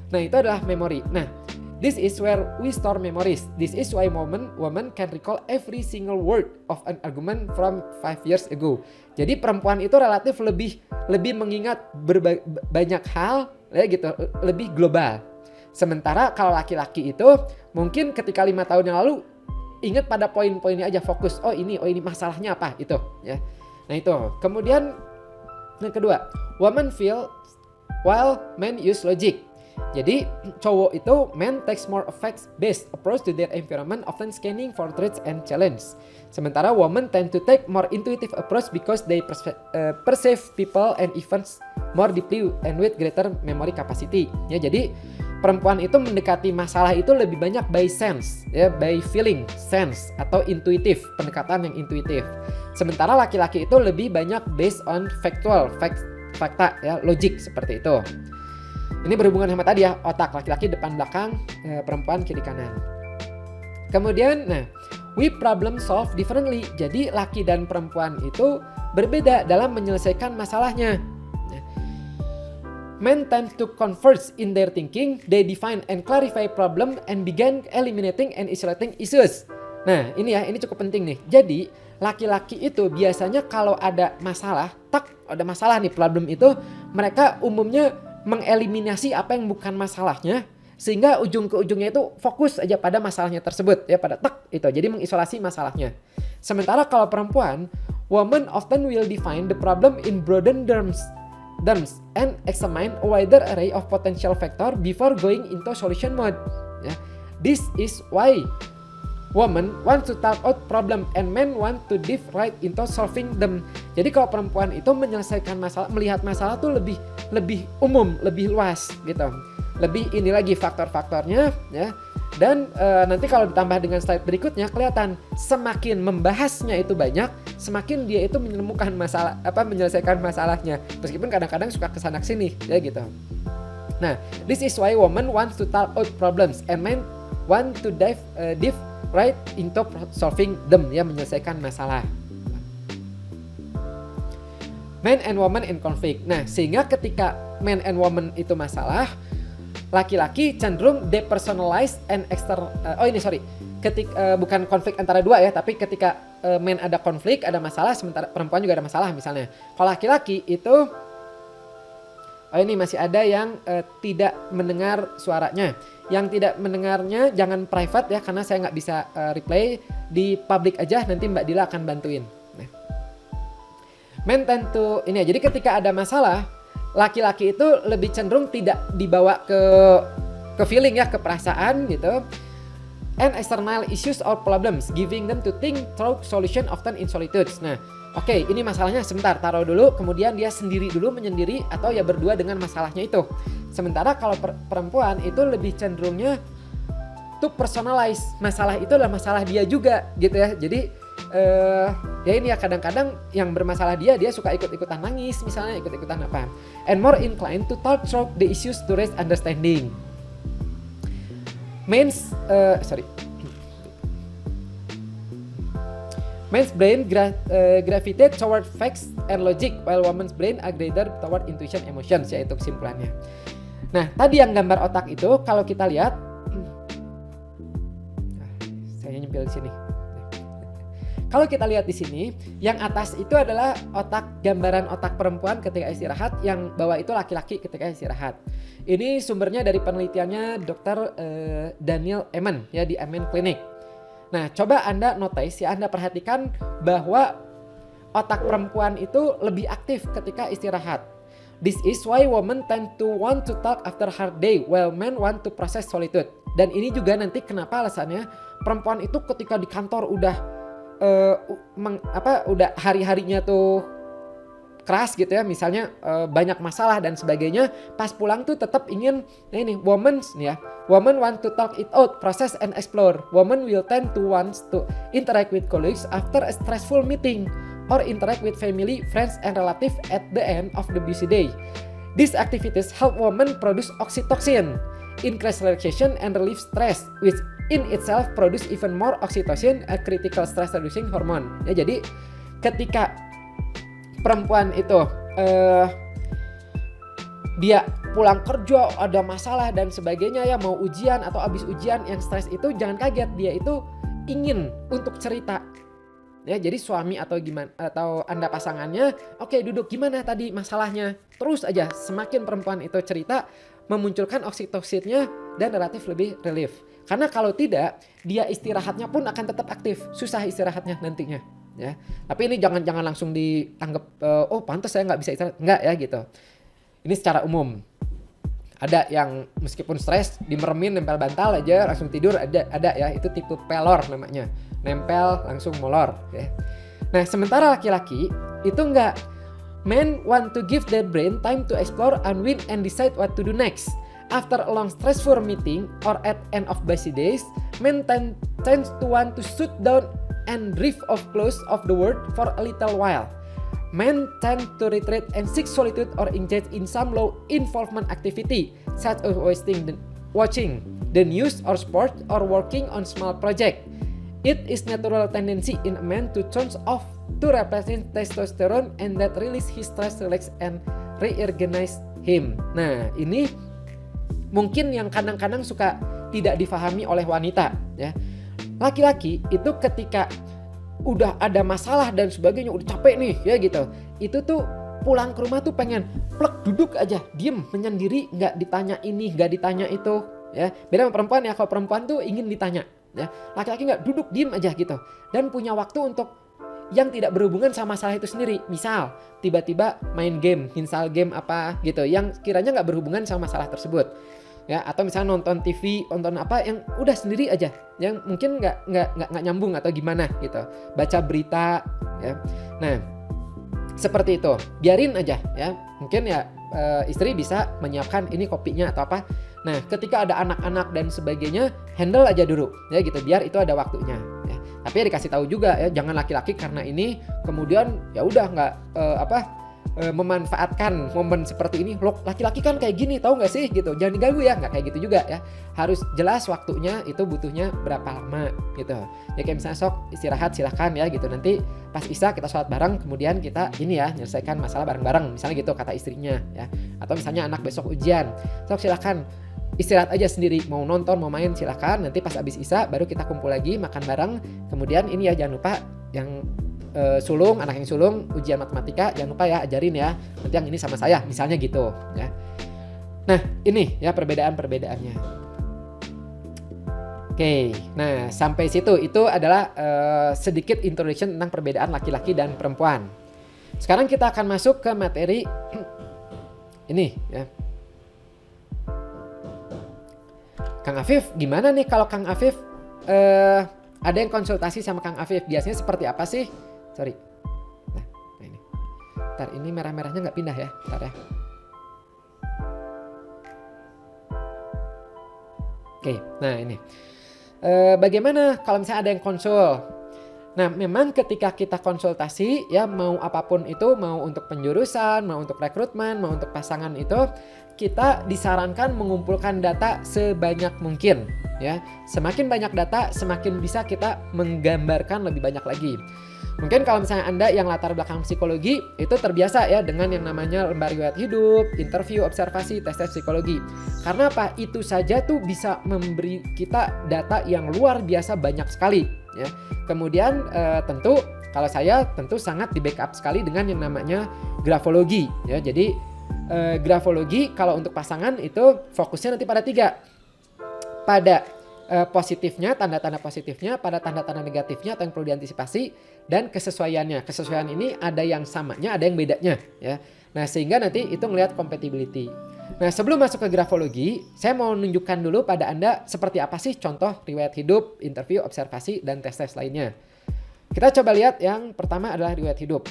Nah, itu adalah memori. Nah, this is where we store memories. This is why women can recall every single word of an argument from 5 years ago. Jadi perempuan itu relatif lebih mengingat banyak hal ya gitu, lebih global. Sementara kalau laki-laki itu mungkin ketika 5 tahun yang lalu ingat pada poin-poinnya aja, fokus. Oh ini masalahnya apa itu ya. Nah itu. Kemudian yang kedua, women feel while men use logic. Jadi cowok itu men takes more effects-based approach to their environment, often scanning for threats and challenge. Sementara women tend to take more intuitive approach because they perceive people and events more deeply and with greater memory capacity. Ya, jadi perempuan itu mendekati masalah itu lebih banyak by sense, ya, by feeling, sense atau intuitif, pendekatan yang intuitif. Sementara laki-laki itu lebih banyak based on factual, fakta, ya, logik seperti itu. Ini berhubungan sama tadi ya, otak laki-laki depan belakang, perempuan kiri kanan. Kemudian, nah, we problem solve differently. Jadi laki dan perempuan itu berbeda dalam menyelesaikan masalahnya. Men tend to converge in their thinking, they define and clarify problem and begin eliminating and isolating issues. Nah, ini ya, ini cukup penting nih. Jadi, laki-laki itu biasanya kalau ada masalah, ada masalah nih, problem itu, mereka umumnya mengeliminasi apa yang bukan masalahnya, sehingga ujung ke ujungnya itu fokus aja pada masalahnya tersebut, ya, pada itu. Jadi mengisolasi masalahnya. Sementara kalau perempuan, women often will define the problem in broader terms and examine a wider array of potential factor before going into solution mode. Ya. This is why women want to talk out problem and men want to dive right into solving them. Jadi kalau perempuan itu menyelesaikan masalah, melihat masalah tuh lebih umum, lebih luas gitu. Lebih ini lagi faktor-faktornya ya. Dan nanti kalau ditambah dengan slide berikutnya kelihatan semakin membahasnya itu banyak, semakin dia itu menemukan masalah menyelesaikan masalahnya. Meskipun kadang-kadang suka kesana sini ya gitu. Nah, this is why women want to talk out problems and men want to dive right into solving them, ya, menyelesaikan masalah. Men and woman in conflict. Nah, sehingga ketika men and woman itu masalah, laki-laki cenderung depersonalized and bukan konflik antara dua ya, tapi ketika men ada konflik, ada masalah, sementara perempuan juga ada masalah misalnya. Kalau laki-laki itu ini masih ada yang tidak mendengar suaranya. Yang tidak mendengarnya jangan private ya, karena saya nggak bisa replay, di public aja, nanti Mbak Dila akan bantuin. Nah. Men tend to ini ya, jadi ketika ada masalah, laki-laki itu lebih cenderung tidak dibawa ke feeling ya, ke perasaan gitu. And external issues or problems, giving them to think through solution often in solitude. Nah, oke, ini masalahnya sebentar, taruh dulu, kemudian dia sendiri dulu menyendiri atau ya berdua dengan masalahnya itu. Sementara kalau perempuan itu lebih cenderungnya to personalize, masalah itu adalah masalah dia juga gitu ya. Jadi ya ini ya, kadang-kadang yang bermasalah dia suka ikut-ikutan nangis misalnya, ikut-ikutan apa. And more inclined to talk through the issues to raise understanding. Men's brain gravitate toward facts and logic, while woman's brain are greater toward intuition, emotions, yaitu kesimpulannya. Nah, tadi yang gambar otak itu kalau kita lihat, saya nyempil di sini. Kalau kita lihat di sini, yang atas itu adalah gambaran otak perempuan ketika istirahat, yang bawah itu laki-laki ketika istirahat. Ini sumbernya dari penelitiannya Dr. Daniel Amen ya, di Amen Clinic. Nah, coba Anda notice ya, Anda perhatikan bahwa otak perempuan itu lebih aktif ketika istirahat. This is why women tend to want to talk after hard day, while men want to process solitude. Dan ini juga nanti kenapa alasannya perempuan itu ketika di kantor udah hari-harinya tuh keras gitu ya, misalnya banyak masalah dan sebagainya, pas pulang tuh tetap ingin woman want to talk it out, process and explore. Woman will tend to want to interact with colleagues after a stressful meeting or interact with family, friends and relatives at the end of the busy day. These activities help women produce oxytocin, increase relaxation and relieve stress, which in itself produce even more oxytocin, a critical stress reducing hormone. Ya, jadi ketika perempuan itu dia pulang kerja ada masalah dan sebagainya ya, mau ujian atau habis ujian yang stres itu, jangan kaget, dia itu ingin untuk cerita. Ya, jadi suami atau gimana atau Anda pasangannya, oke, duduk, gimana tadi masalahnya? Terus aja semakin perempuan itu cerita, memunculkan oksitosinnya dan relatif lebih relief. Karena kalau tidak, dia istirahatnya pun akan tetap aktif, susah istirahatnya nantinya. Ya, tapi ini jangan langsung dianggap oh pantas saya nggak bisa istirahat, nggak ya gitu. Ini secara umum. Ada yang meskipun stres dimeremin nempel bantal aja langsung tidur, ada ya, itu tipe pelor namanya, nempel langsung molor ya. Nah, sementara laki-laki itu enggak. Men want to give their brain time to explore, unwind and decide what to do next. After a long stressful meeting or at end of busy days, men tend to want to sit down and drift off close of the world for a little while. Men tend to retreat and seek solitude or engage in some low involvement activity, such as watching the news or sport or working on small project. It is natural tendency in a man to turn off to represent testosterone and that release his stress, relax and reorganize him. Nah, ini mungkin yang kadang-kadang suka tidak difahami oleh wanita ya. Laki-laki itu ketika udah ada masalah dan sebagainya, udah capek nih ya gitu, itu tuh pulang ke rumah tuh pengen plek duduk aja, diem menyendiri, nggak ditanya ini, nggak ditanya itu ya. Beda sama perempuan ya, kalau perempuan tuh ingin ditanya ya, laki-laki nggak, duduk diem aja gitu, dan punya waktu untuk yang tidak berhubungan sama masalah itu sendiri. Misal tiba-tiba main game, install game apa gitu yang kiranya nggak berhubungan sama masalah tersebut. Ya, atau misalnya nonton TV, nonton apa yang udah sendiri aja, yang mungkin nggak nyambung atau gimana gitu, baca berita, ya. Nah, seperti itu, biarin aja ya. Mungkin ya istri bisa menyiapkan ini kopinya atau apa. Nah, ketika ada anak-anak dan sebagainya, handle aja dulu, ya gitu, biar itu ada waktunya. Ya. Tapi ya dikasih tahu juga ya, jangan laki-laki karena ini kemudian ya udah nggak memanfaatkan momen seperti ini. Loh, laki-laki kan kayak gini, tahu nggak sih gitu, jangan diganggu ya, nggak kayak gitu juga ya. Harus jelas waktunya itu butuhnya berapa lama gitu ya. Kayak misalnya sok istirahat silahkan ya gitu, nanti pas isya kita sholat bareng, kemudian kita ini ya menyelesaikan masalah bareng-bareng misalnya gitu kata istrinya ya. Atau misalnya anak besok ujian, sok silahkan istirahat aja sendiri, mau nonton mau main silahkan, nanti pas abis isya baru kita kumpul lagi makan bareng. Kemudian ini ya jangan lupa yang sulung, anak yang sulung ujian matematika jangan lupa ya ajarin ya, nanti yang ini sama saya misalnya gitu ya. Nah ini ya perbedaan-perbedaannya. Oke, nah sampai situ itu adalah sedikit introduction tentang perbedaan laki-laki dan perempuan. Sekarang kita akan masuk ke materi ini ya. Kang Afif, gimana nih kalau Kang Afif ada yang konsultasi sama Kang Afif, biasanya seperti apa sih? Sorry. Nah ini. Ntar ini merah-merahnya nggak pindah ya. Ntar ya. Oke, nah ini. Bagaimana kalau misalnya ada yang konsul? Nah, memang ketika kita konsultasi ya, mau apapun itu, mau untuk penjurusan, mau untuk rekrutmen, mau untuk pasangan itu, kita disarankan mengumpulkan data sebanyak mungkin ya. Semakin banyak data, semakin bisa kita menggambarkan lebih banyak lagi. Mungkin kalau misalnya Anda yang latar belakang psikologi itu terbiasa ya dengan yang namanya lembar riwayat hidup, interview, observasi, tes-tes psikologi. Karena apa? Itu saja tuh bisa memberi kita data yang luar biasa banyak sekali ya. Kemudian tentu kalau saya tentu sangat di backup sekali dengan yang namanya grafologi ya. Jadi grafologi kalau untuk pasangan itu fokusnya nanti pada 3. Pada positifnya, tanda-tanda positifnya, pada tanda-tanda negatifnya atau yang perlu diantisipasi, dan kesesuaiannya. Kesesuaian ini ada yang samanya, ada yang bedanya ya. Nah, sehingga nanti itu ngelihat compatibility. Nah, sebelum masuk ke grafologi, saya mau nunjukkan dulu pada Anda seperti apa sih contoh riwayat hidup, interview, observasi, dan tes-tes lainnya. Kita coba lihat yang pertama adalah riwayat hidup.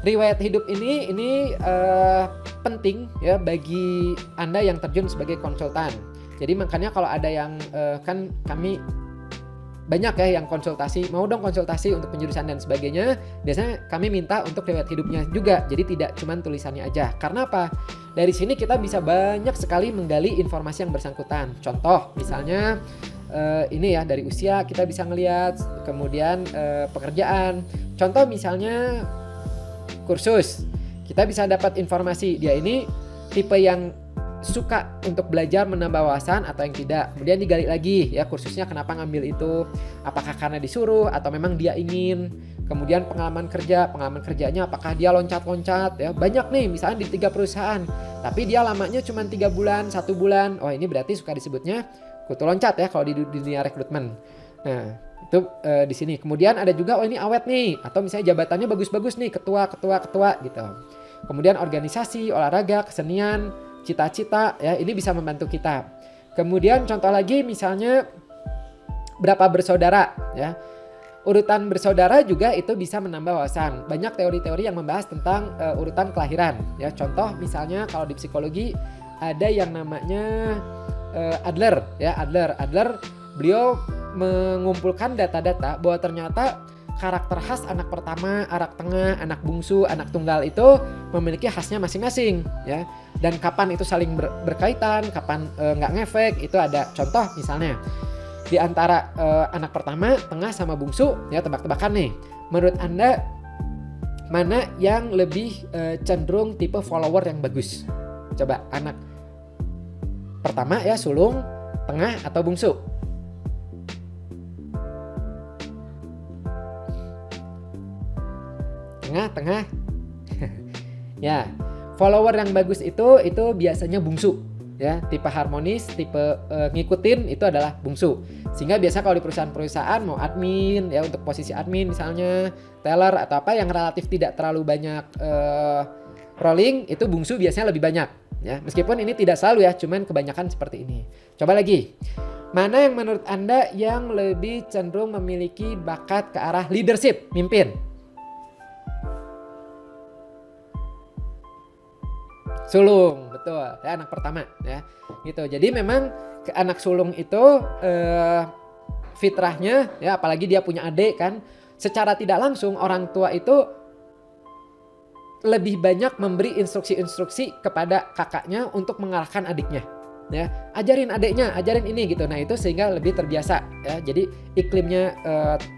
Riwayat hidup ini penting ya bagi Anda yang terjun sebagai konsultan. Jadi makanya kalau ada yang kan kami banyak ya yang konsultasi, mau dong konsultasi untuk penjurusan dan sebagainya, biasanya kami minta untuk riwayat hidupnya juga. Jadi tidak cuma tulisannya aja. Karena apa? Dari sini kita bisa banyak sekali menggali informasi yang bersangkutan. Contoh misalnya ini ya dari usia kita bisa ngelihat, kemudian pekerjaan. Contoh misalnya kursus, kita bisa dapat informasi dia ini tipe yang suka untuk belajar menambah wawasan atau yang tidak. Kemudian digali lagi ya kursusnya kenapa ngambil itu, apakah karena disuruh atau memang dia ingin. Kemudian pengalaman kerjanya apakah dia loncat-loncat ya. Banyak nih misalnya di 3 perusahaan, tapi dia lamanya cuma 3 bulan, 1 bulan. Oh ini berarti suka disebutnya kutu loncat ya kalau di dunia rekrutmen. Nah itu di sini. Kemudian ada juga oh ini awet nih, atau misalnya jabatannya bagus-bagus nih, ketua gitu. Kemudian organisasi, olahraga, kesenian, cita-cita ya, ini bisa membantu kita. Kemudian contoh lagi misalnya berapa bersaudara ya. Urutan bersaudara juga itu bisa menambah wawasan. Banyak teori-teori yang membahas tentang urutan kelahiran ya. Contoh misalnya kalau di psikologi ada yang namanya Adler ya. Adler beliau mengumpulkan data-data bahwa ternyata karakter khas anak pertama, anak tengah, anak bungsu, anak tunggal itu memiliki khasnya masing-masing ya. Dan kapan itu saling berkaitan, kapan nggak ngefek, itu ada contoh misalnya di antara anak pertama, tengah sama bungsu ya, tebak-tebakan nih. Menurut Anda mana yang lebih cenderung tipe follower yang bagus? Coba anak pertama ya, sulung, tengah atau bungsu? Tengah. Ya, follower yang bagus itu biasanya bungsu ya, tipe harmonis, tipe ngikutin itu adalah bungsu. Sehingga biasa kalau di perusahaan-perusahaan mau admin ya, untuk posisi admin misalnya, teller atau apa yang relatif tidak terlalu banyak rolling, itu bungsu biasanya lebih banyak ya. Meskipun ini tidak selalu ya, cuman kebanyakan seperti ini. Coba lagi. Mana yang menurut Anda yang lebih cenderung memiliki bakat ke arah leadership, mimpin? Sulung, betul. Ya, anak pertama ya. Gitu. Jadi memang anak sulung itu fitrahnya ya, apalagi dia punya adik kan, secara tidak langsung orang tua itu lebih banyak memberi instruksi-instruksi kepada kakaknya untuk mengarahkan adiknya. Ya, ajarin adiknya, ajarin ini gitu. Nah, itu sehingga lebih terbiasa ya. Jadi iklimnya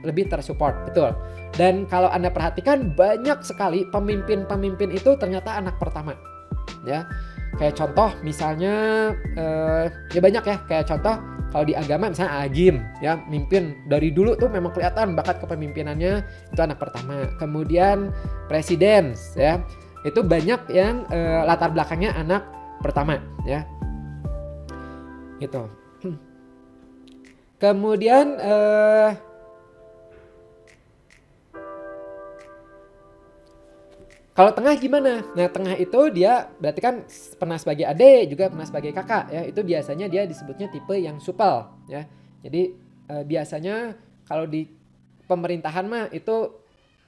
lebih tersupport, betul. Dan kalau Anda perhatikan banyak sekali pemimpin-pemimpin itu ternyata anak pertama. Ya. Kayak contoh misalnya ya banyak ya, kayak contoh kalau di agama misalnya Agim ya, mimpin dari dulu tuh memang kelihatan bakat kepemimpinannya, itu anak pertama. Kemudian presiden ya, itu banyak yang latar belakangnya anak pertama ya. Gitu. Kemudian kalau tengah gimana? Nah, tengah itu dia berarti kan pernah sebagai adik, juga pernah sebagai kakak ya. Itu biasanya dia disebutnya tipe yang supel ya. Jadi biasanya kalau di pemerintahan mah itu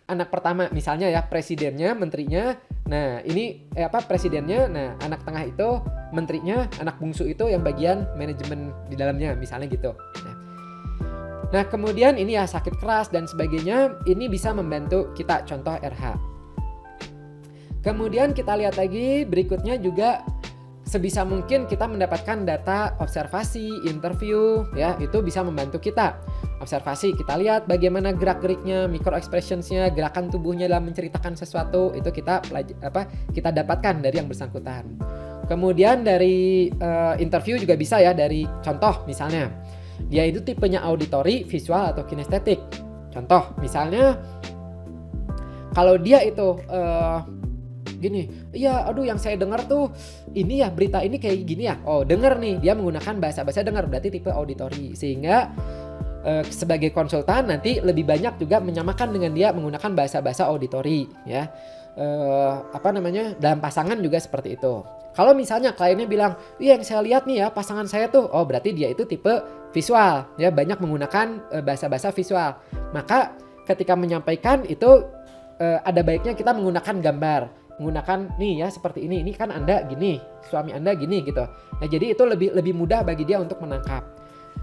anak pertama misalnya ya, presidennya, menterinya. Nah, ini presidennya, nah anak tengah itu menterinya, anak bungsu itu yang bagian manajemen di dalamnya misalnya gitu. Nah, kemudian ini ya sakit keras dan sebagainya, ini bisa membantu kita, contoh RH. Kemudian kita lihat lagi berikutnya juga sebisa mungkin kita mendapatkan data observasi, interview ya, itu bisa membantu kita. Observasi, kita lihat bagaimana gerak-geriknya, micro expressionsnya, gerakan tubuhnya dalam menceritakan sesuatu, itu kita dapatkan dari yang bersangkutan. Kemudian dari interview juga bisa ya, dari contoh misalnya dia itu tipenya auditory, visual atau kinestetik. Contoh misalnya kalau dia itu gini, iya aduh yang saya dengar tuh ini ya, berita ini kayak gini ya, oh dengar nih, dia menggunakan bahasa-bahasa dengar, berarti tipe auditory. Sehingga sebagai konsultan nanti lebih banyak juga menyamakan dengan dia menggunakan bahasa-bahasa auditory ya. Dalam pasangan juga seperti itu. Kalau misalnya kliennya bilang, iya yang saya lihat nih ya pasangan saya tuh, oh berarti dia itu tipe visual ya, banyak menggunakan bahasa-bahasa visual. Maka ketika menyampaikan itu ada baiknya kita menggunakan gambar, menggunakan nih ya seperti ini kan Anda gini, suami Anda gini gitu. Nah, jadi itu lebih mudah bagi dia untuk menangkap.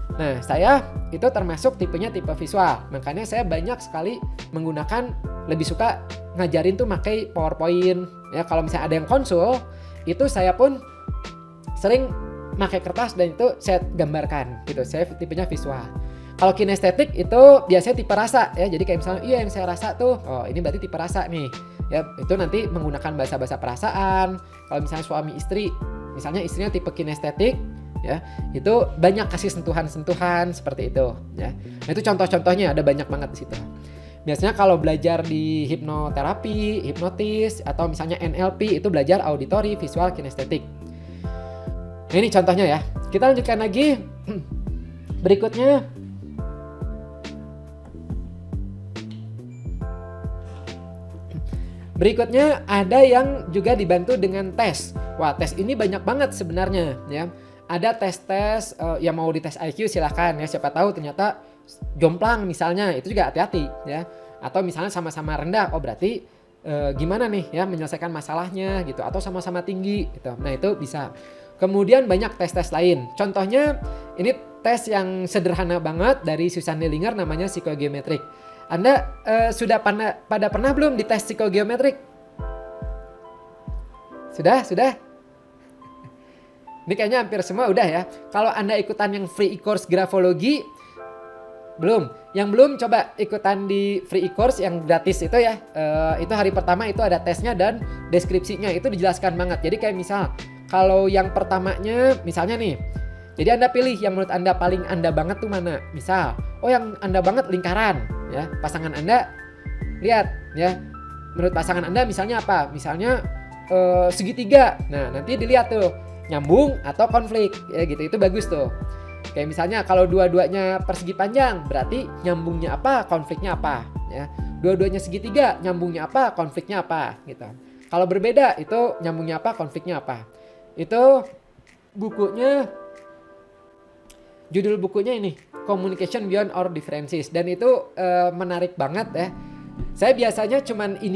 Nah, saya itu termasuk tipenya tipe visual. Makanya saya banyak sekali menggunakan, lebih suka ngajarin tuh pakai PowerPoint. Ya, kalau misalnya ada yang konsul, itu saya pun sering pakai kertas dan itu saya gambarkan gitu. Saya tipenya visual. Kalau kinestetik itu biasanya tipe rasa ya. Jadi kayak misalnya, iya yang saya rasa tuh, oh ini berarti tipe rasa nih. Ya, itu nanti menggunakan bahasa-bahasa perasaan. Kalau misalnya suami istri, misalnya istrinya tipe kinestetik, ya itu banyak kasih sentuhan-sentuhan seperti itu ya. Nah, itu contoh-contohnya ada banyak banget di situ. Biasanya kalau belajar di hipnoterapi, hipnotis atau misalnya NLP itu belajar auditory, visual, kinestetik. Nah, ini contohnya ya. Kita lanjutkan lagi. Berikutnya ada yang juga dibantu dengan tes. Wah, tes ini banyak banget sebenarnya ya. Ada tes-tes yang mau dites IQ silahkan ya, siapa tahu ternyata jomplang misalnya, itu juga hati-hati ya. Atau misalnya sama-sama rendah, oh berarti gimana nih ya menyelesaikan masalahnya gitu, atau sama-sama tinggi gitu. Nah, itu bisa. Kemudian banyak tes-tes lain. Contohnya ini tes yang sederhana banget dari Susan Dillinger namanya psikogeometrik. Anda sudah pernah belum dites psikogeometrik? Sudah? Ini kayaknya hampir semua udah ya. Kalau Anda ikutan yang free e-course grafologi, belum. Yang belum coba ikutan di free e-course yang gratis itu ya. Itu hari pertama itu ada tesnya dan deskripsinya. Itu dijelaskan banget. Jadi kayak misal, kalau yang pertamanya misalnya nih. Jadi Anda pilih yang menurut Anda paling Anda banget tuh mana. Misal, oh yang Anda banget lingkaran. Ya, pasangan Anda lihat ya. Menurut pasangan Anda misalnya apa? Misalnya segitiga. Nah, nanti dilihat tuh. nyambung atau konflik ya gitu. Itu bagus tuh. Kayak misalnya kalau dua-duanya persegi panjang berarti nyambungnya apa, konfliknya apa ya. Dua-duanya segitiga, nyambungnya apa, konfliknya apa gitu. Kalau berbeda itu nyambungnya apa, konfliknya apa. Itu bukunya, judul bukunya ini Communication Beyond Our Differences, dan itu menarik banget ya. Saya biasanya cuman 5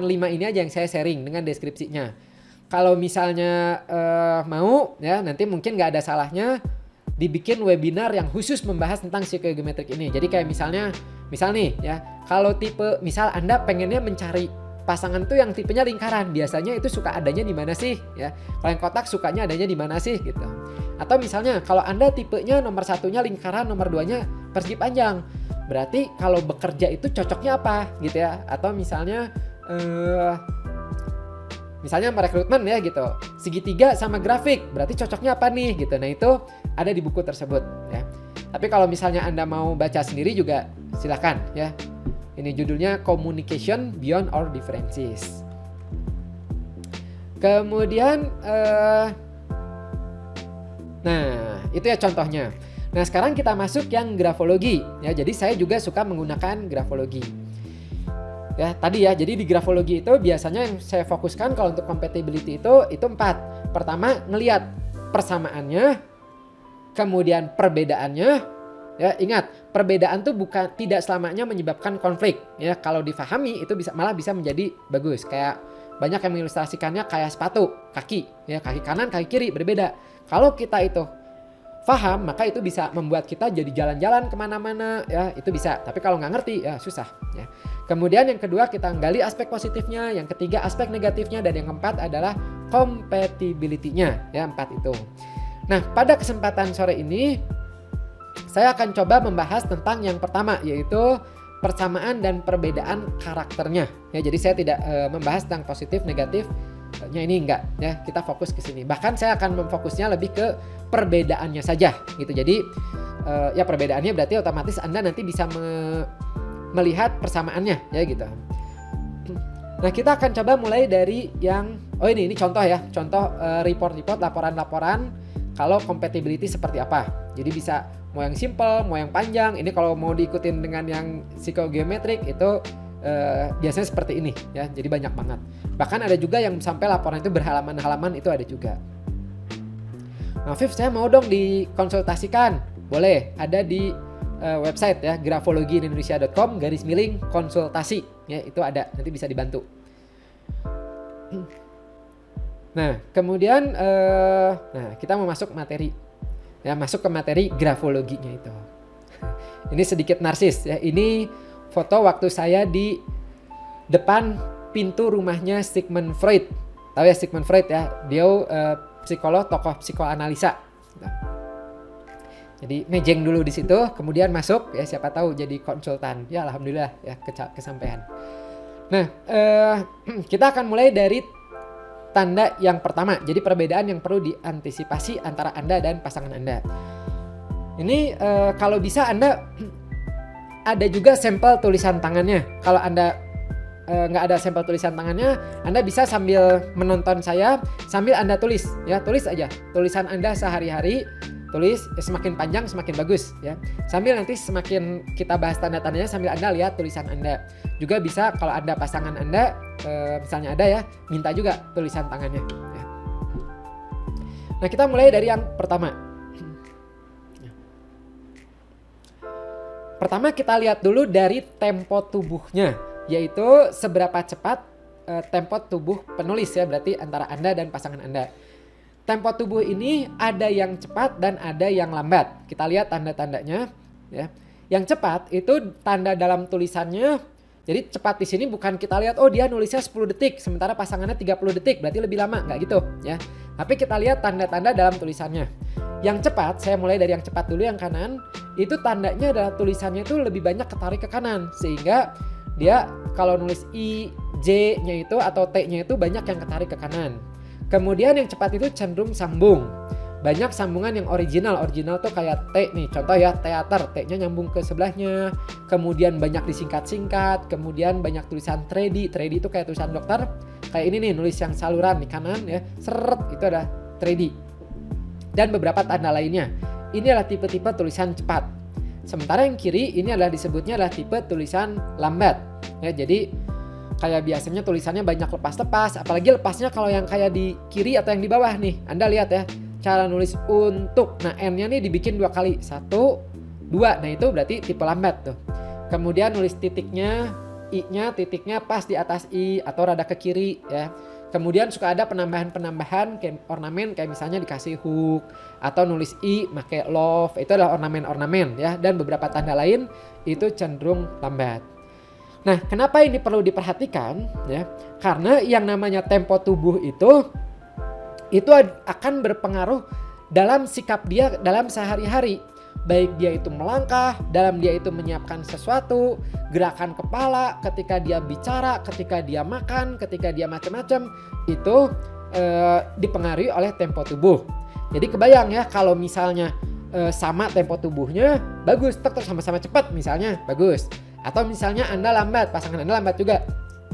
ini aja yang saya sharing dengan deskripsinya. Kalau misalnya mau ya, nanti mungkin nggak ada salahnya dibikin webinar yang khusus membahas tentang psikogeometrik ini. Jadi kayak misal nih ya, kalau tipe misal Anda pengennya mencari pasangan tuh yang tipenya lingkaran, biasanya itu suka adanya di mana sih ya? Kalau yang kotak sukanya adanya di mana sih gitu. Atau misalnya kalau Anda tipenya nomor 1-nya lingkaran, nomor 2-nya persegi panjang, berarti kalau bekerja itu cocoknya apa gitu ya. Atau misalnya merekrutmen ya gitu, segitiga sama grafik, berarti cocoknya apa nih gitu. Nah itu ada di buku tersebut ya. Tapi kalau misalnya Anda mau baca sendiri juga silakan ya. Ini judulnya Communication Beyond Our Differences. Kemudian nah itu ya contohnya. Nah sekarang kita masuk yang grafologi ya. Jadi saya juga suka menggunakan grafologi. Ya tadi ya, jadi di grafologi itu biasanya yang saya fokuskan kalau untuk compatibility itu 4. Pertama ngelihat persamaannya, kemudian perbedaannya. Ya ingat, perbedaan tuh tidak selamanya menyebabkan konflik. Ya kalau difahami itu malah bisa menjadi bagus. Kayak banyak yang mengilustrasikannya kayak sepatu, kaki, ya kaki kanan, kaki kiri berbeda. Kalau kita itu paham, maka itu bisa membuat kita jadi jalan-jalan kemana-mana, ya itu bisa. Tapi kalau nggak ngerti, ya susah. Ya. Kemudian yang kedua kita gali aspek positifnya, yang ketiga aspek negatifnya, dan yang keempat adalah compatibility-nya, ya 4 itu. Nah pada kesempatan sore ini saya akan coba membahas tentang yang pertama, yaitu persamaan dan perbedaan karakternya. Ya jadi saya tidak membahas tentang positif negatifnya ini enggak, ya kita fokus ke sini. Bahkan saya akan memfokusnya lebih ke perbedaannya saja, gitu. Jadi ya perbedaannya berarti otomatis Anda nanti bisa melihat persamaannya ya gitu. Nah kita akan coba mulai dari yang ini contoh ya, contoh report-report, laporan-laporan kalau compatibility seperti apa. Jadi bisa mau yang simple, mau yang panjang. Ini kalau mau diikutin dengan yang psikogeometrik itu biasanya seperti ini ya. Jadi banyak banget. Bahkan ada juga yang sampai laporan itu berhalaman-halaman, itu ada juga. Nah, Viv, saya mau dong dikonsultasikan. Boleh, ada di website ya, grafologiindonesia.com/konsultasi ya, itu ada, nanti bisa dibantu. Nah kemudian kita mau masuk materi ya, masuk ke materi grafologinya itu. Ini sedikit narsis ya, ini foto waktu saya di depan pintu rumahnya Sigmund Freud. Tahu ya Sigmund Freud ya, dia psikolog, tokoh psikoanalisa. Jadi mejeng dulu di situ, kemudian masuk ya, siapa tahu jadi konsultan. Ya alhamdulillah ya kesampaian. Nah kita akan mulai dari tanda yang pertama. Jadi perbedaan yang perlu diantisipasi antara Anda dan pasangan Anda. Ini kalau bisa Anda ada juga sampel tulisan tangannya. Kalau Anda nggak ada sampel tulisan tangannya, Anda bisa sambil menonton saya, sambil Anda tulis ya, tulis aja tulisan Anda sehari-hari. Tulis ya, semakin panjang semakin bagus ya. Sambil nanti semakin kita bahas tanda-tandanya sambil Anda lihat tulisan Anda. Juga bisa kalau Anda pasangan Anda misalnya ada ya, minta juga tulisan tangannya ya. Nah kita mulai dari yang pertama. Pertama kita lihat dulu dari tempo tubuhnya, yaitu seberapa cepat tempo tubuh penulis ya, berarti antara Anda dan pasangan Anda. Tempo tubuh ini ada yang cepat dan ada yang lambat. Kita lihat tanda-tandanya ya. Yang cepat itu tanda dalam tulisannya. Jadi cepat di sini bukan kita lihat dia nulisnya 10 detik sementara pasangannya 30 detik, berarti lebih lama, nggak gitu ya. Tapi kita lihat tanda-tanda dalam tulisannya. Yang cepat, saya mulai dari yang cepat dulu, yang kanan. Itu tandanya adalah tulisannya itu lebih banyak ketarik ke kanan, sehingga dia kalau nulis I, J-nya itu atau T-nya itu banyak yang ketarik ke kanan. Kemudian yang cepat itu cenderung sambung. Banyak sambungan yang original. Original tuh kayak T nih. Contoh ya, teater. T-nya nyambung ke sebelahnya. Kemudian banyak disingkat-singkat. Kemudian banyak tulisan 3D. 3D itu kayak tulisan dokter. Kayak ini nih, nulis yang saluran di kanan ya. Seret, itu ada 3D. dan beberapa tanda lainnya. Ini adalah tipe-tipe tulisan cepat. Sementara yang kiri ini adalah disebutnya adalah tipe tulisan lambat. Ya, jadi kayak biasanya tulisannya banyak lepas-lepas, apalagi lepasnya kalau yang kayak di kiri atau yang di bawah nih. Anda lihat ya, cara nulis untuk. Nah, N-nya nih dibikin 2 kali. 1, 2. Nah, itu berarti tipe lambat tuh. Kemudian nulis titiknya, I-nya titiknya pas di atas I atau rada ke kiri ya. Kemudian suka ada penambahan-penambahan kayak ornamen, kayak misalnya dikasih hook atau nulis I pakai love, itu adalah ornamen-ornamen ya, dan beberapa tanda lain itu cenderung lambat. Nah, kenapa ini perlu diperhatikan ya? Karena yang namanya tempo tubuh itu akan berpengaruh dalam sikap dia dalam sehari-hari. Baik dia itu melangkah, dalam dia itu menyiapkan sesuatu, gerakan kepala, ketika dia bicara, ketika dia makan, ketika dia macam-macam, itu dipengaruhi oleh tempo tubuh. Jadi kebayang ya, kalau misalnya sama tempo tubuhnya, bagus, terus sama-sama cepat misalnya, bagus. Atau misalnya Anda lambat, pasangan Anda lambat juga,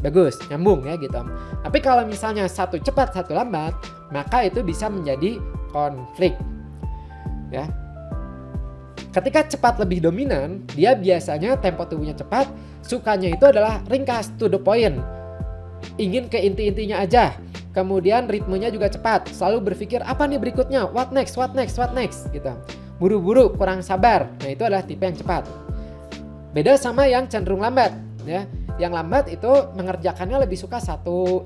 bagus, nyambung ya gitu. Tapi kalau misalnya satu cepat, satu lambat, maka itu bisa menjadi konflik. Ya. Ketika cepat lebih dominan, dia biasanya tempo tubuhnya cepat, sukanya itu adalah ringkas, to the point. Ingin ke inti-intinya aja. Kemudian ritmenya juga cepat, selalu berpikir apa nih berikutnya, what next gitu. Buru-buru, kurang sabar. Nah, itu adalah tipe yang cepat. Beda sama yang cenderung lambat ya. Yang lambat itu mengerjakannya lebih suka satu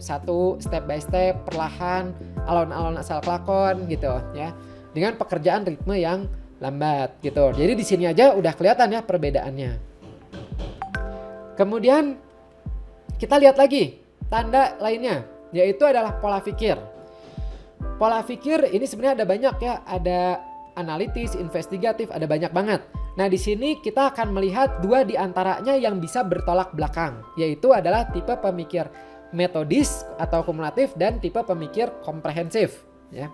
step by step, perlahan, alon-alon asal kelakon gitu ya. Dengan pekerjaan ritme yang lambat gitu. Jadi di sini aja udah kelihatan ya perbedaannya. Kemudian kita lihat lagi tanda lainnya, yaitu adalah pola pikir. Pola pikir ini sebenarnya ada banyak ya, ada analitis, investigatif, ada banyak banget. Nah, di sini kita akan melihat 2 di antaranya yang bisa bertolak belakang, yaitu adalah tipe pemikir metodis atau kumulatif dan tipe pemikir komprehensif ya.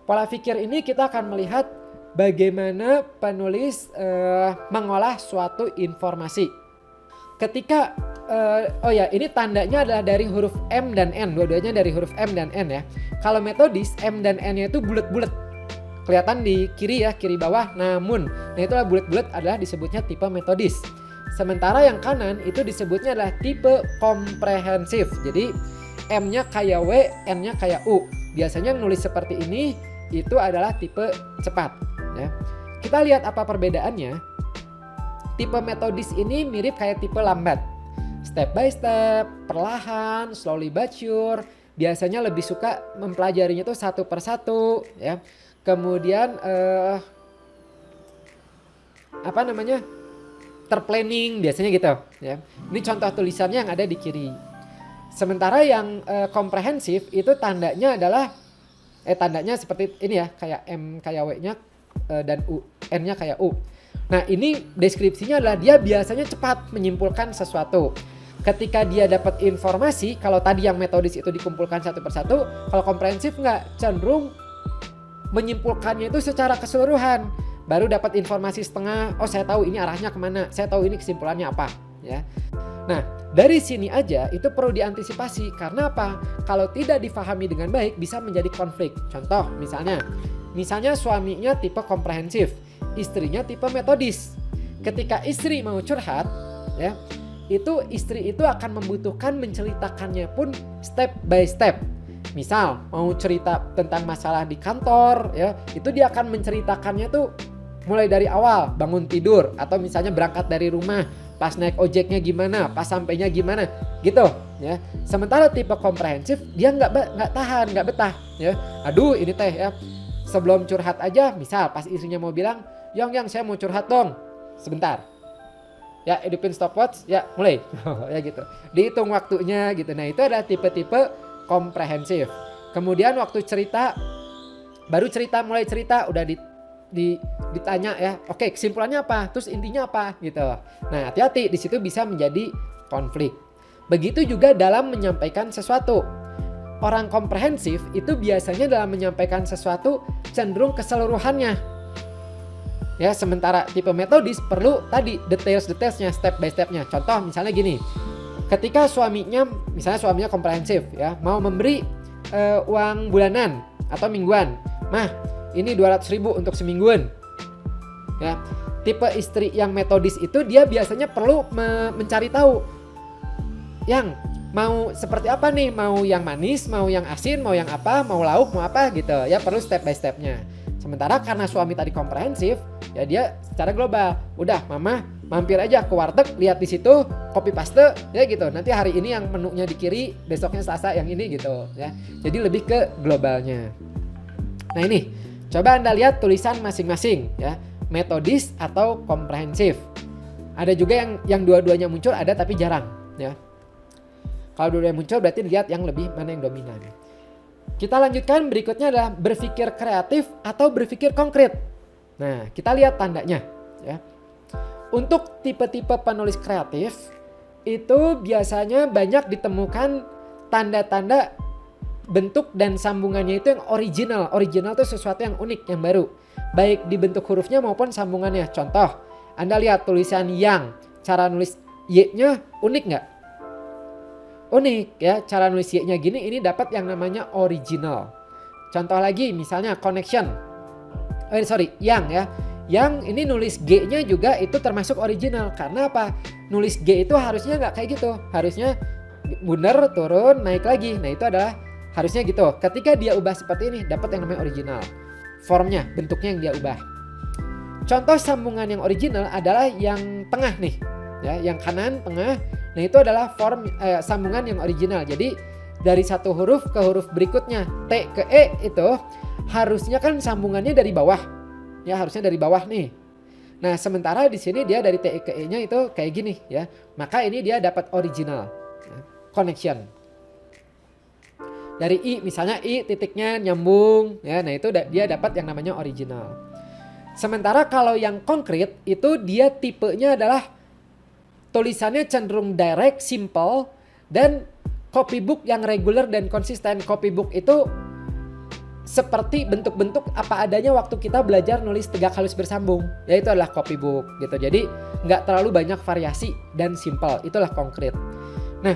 Pola pikir ini kita akan melihat bagaimana penulis mengolah suatu informasi. Ketika ini tandanya adalah dari huruf M dan N, dua-duanya dari huruf M dan N ya. Kalau metodis, M dan N-nya itu bulat-bulat. Kelihatan di kiri ya, kiri bawah, namun. Nah, itulah bulat-bulat adalah disebutnya tipe metodis. Sementara yang kanan itu disebutnya adalah tipe komprehensif. Jadi M-nya kayak W, N-nya kayak U. Biasanya nulis seperti ini itu adalah tipe cepat. Ya. Kita lihat apa perbedaannya. Tipe metodis ini mirip kayak tipe lambat. Step by step, perlahan, slowly but sure. Biasanya lebih suka mempelajarinya tuh satu persatu ya. Kemudian terplanning biasanya gitu ya. Ini contoh tulisannya yang ada di kiri. Sementara yang komprehensif itu tandanya adalah tandanya seperti ini ya, kayak M kayak W-nya dan U, N-nya kayak U. Nah, ini deskripsinya adalah dia biasanya cepat menyimpulkan sesuatu. Ketika dia dapat informasi, kalau tadi yang metodis itu dikumpulkan satu persatu, kalau komprehensif nggak, cenderung menyimpulkannya itu secara keseluruhan. Baru dapat informasi setengah, oh saya tahu ini arahnya kemana, saya tahu ini kesimpulannya apa ya. Nah, dari sini aja itu perlu diantisipasi. Karena apa? Kalau tidak difahami dengan baik bisa menjadi konflik. Contoh misalnya suaminya tipe komprehensif, istrinya tipe metodis. Ketika istri mau curhat ya, itu istri itu akan membutuhkan menceritakannya pun step by step. Misal mau cerita tentang masalah di kantor ya, itu dia akan menceritakannya tuh mulai dari awal, bangun tidur, atau misalnya berangkat dari rumah, pas naik ojeknya gimana, pas sampainya gimana, gitu ya. Sementara tipe komprehensif dia nggak tahan, nggak betah ya. Aduh ini teh ya, sebelum curhat aja, misal pas istrinya mau bilang, Yang saya mau curhat dong, sebentar. Ya, hidupin stopwatch, ya mulai, ya gitu. Dihitung waktunya gitu. Nah, itu adalah tipe-tipe komprehensif. Kemudian waktu cerita, mulai cerita udah ditanya ya, oke kesimpulannya apa, terus intinya apa gitu. Nah, hati-hati, di situ bisa menjadi konflik. Begitu juga dalam menyampaikan sesuatu. Orang komprehensif itu biasanya dalam menyampaikan sesuatu cenderung keseluruhannya. Ya, sementara tipe metodis perlu tadi details-detailsnya, step by stepnya. Contoh misalnya gini, ketika suaminya komprehensif ya, mau memberi uang bulanan atau mingguan. Mah, ini 200.000 untuk semingguan. Ya, tipe istri yang metodis itu dia biasanya perlu mencari tahu yang mau seperti apa nih, mau yang manis, mau yang asin, mau yang apa, mau lauk, mau apa gitu. Ya perlu step by stepnya. Sementara karena suami tadi komprehensif, ya dia secara global. Udah, mama mampir aja ke warteg, lihat di situ, copy paste, ya gitu. Nanti hari ini yang menunya di kiri, besoknya Selasa yang ini gitu, ya. Jadi lebih ke globalnya. Nah ini, coba Anda lihat tulisan masing-masing, ya. Metodis atau komprehensif. Ada juga yang dua-duanya muncul, ada tapi jarang, ya. Kalau dua-duanya muncul berarti lihat yang lebih mana yang dominan. Kita lanjutkan, berikutnya adalah berpikir kreatif atau berpikir konkret. Nah, kita lihat tandanya, ya. Untuk tipe-tipe penulis kreatif itu biasanya banyak ditemukan tanda-tanda bentuk dan sambungannya itu yang original. Original itu sesuatu yang unik, yang baru. Baik di bentuk hurufnya maupun sambungannya. Contoh, Anda lihat tulisan yang, cara nulis Y-nya unik nggak? Unik ya, cara nulis Y-nya gini, ini dapat yang namanya original. Contoh lagi misalnya connection. Yang ya. Yang ini nulis G-nya juga itu termasuk original. Karena apa? Nulis G itu harusnya nggak kayak gitu. Harusnya bundar, turun, naik lagi. Nah itu adalah harusnya gitu. Ketika dia ubah seperti ini, dapat yang namanya original. Formnya, bentuknya yang dia ubah. Contoh sambungan yang original adalah yang tengah nih. Ya, yang kanan, tengah. Nah itu adalah form sambungan yang original. Jadi dari satu huruf ke huruf berikutnya, T ke E itu harusnya kan sambungannya dari bawah. Ya harusnya dari bawah nih. Nah sementara di sini dia dari T ke E-nya itu kayak gini ya. Maka ini dia dapat original, ya, connection. Dari I misalnya I titiknya nyambung ya. Nah itu dia dapat yang namanya original. Sementara kalau yang konkret itu dia tipenya adalah tulisannya cenderung direct, simple, dan copybook yang regular dan konsisten. Copybook itu seperti bentuk-bentuk apa adanya waktu kita belajar nulis tegak halus bersambung. Ya itu adalah copybook gitu. Jadi nggak terlalu banyak variasi dan simple. Itulah konkret. Nah,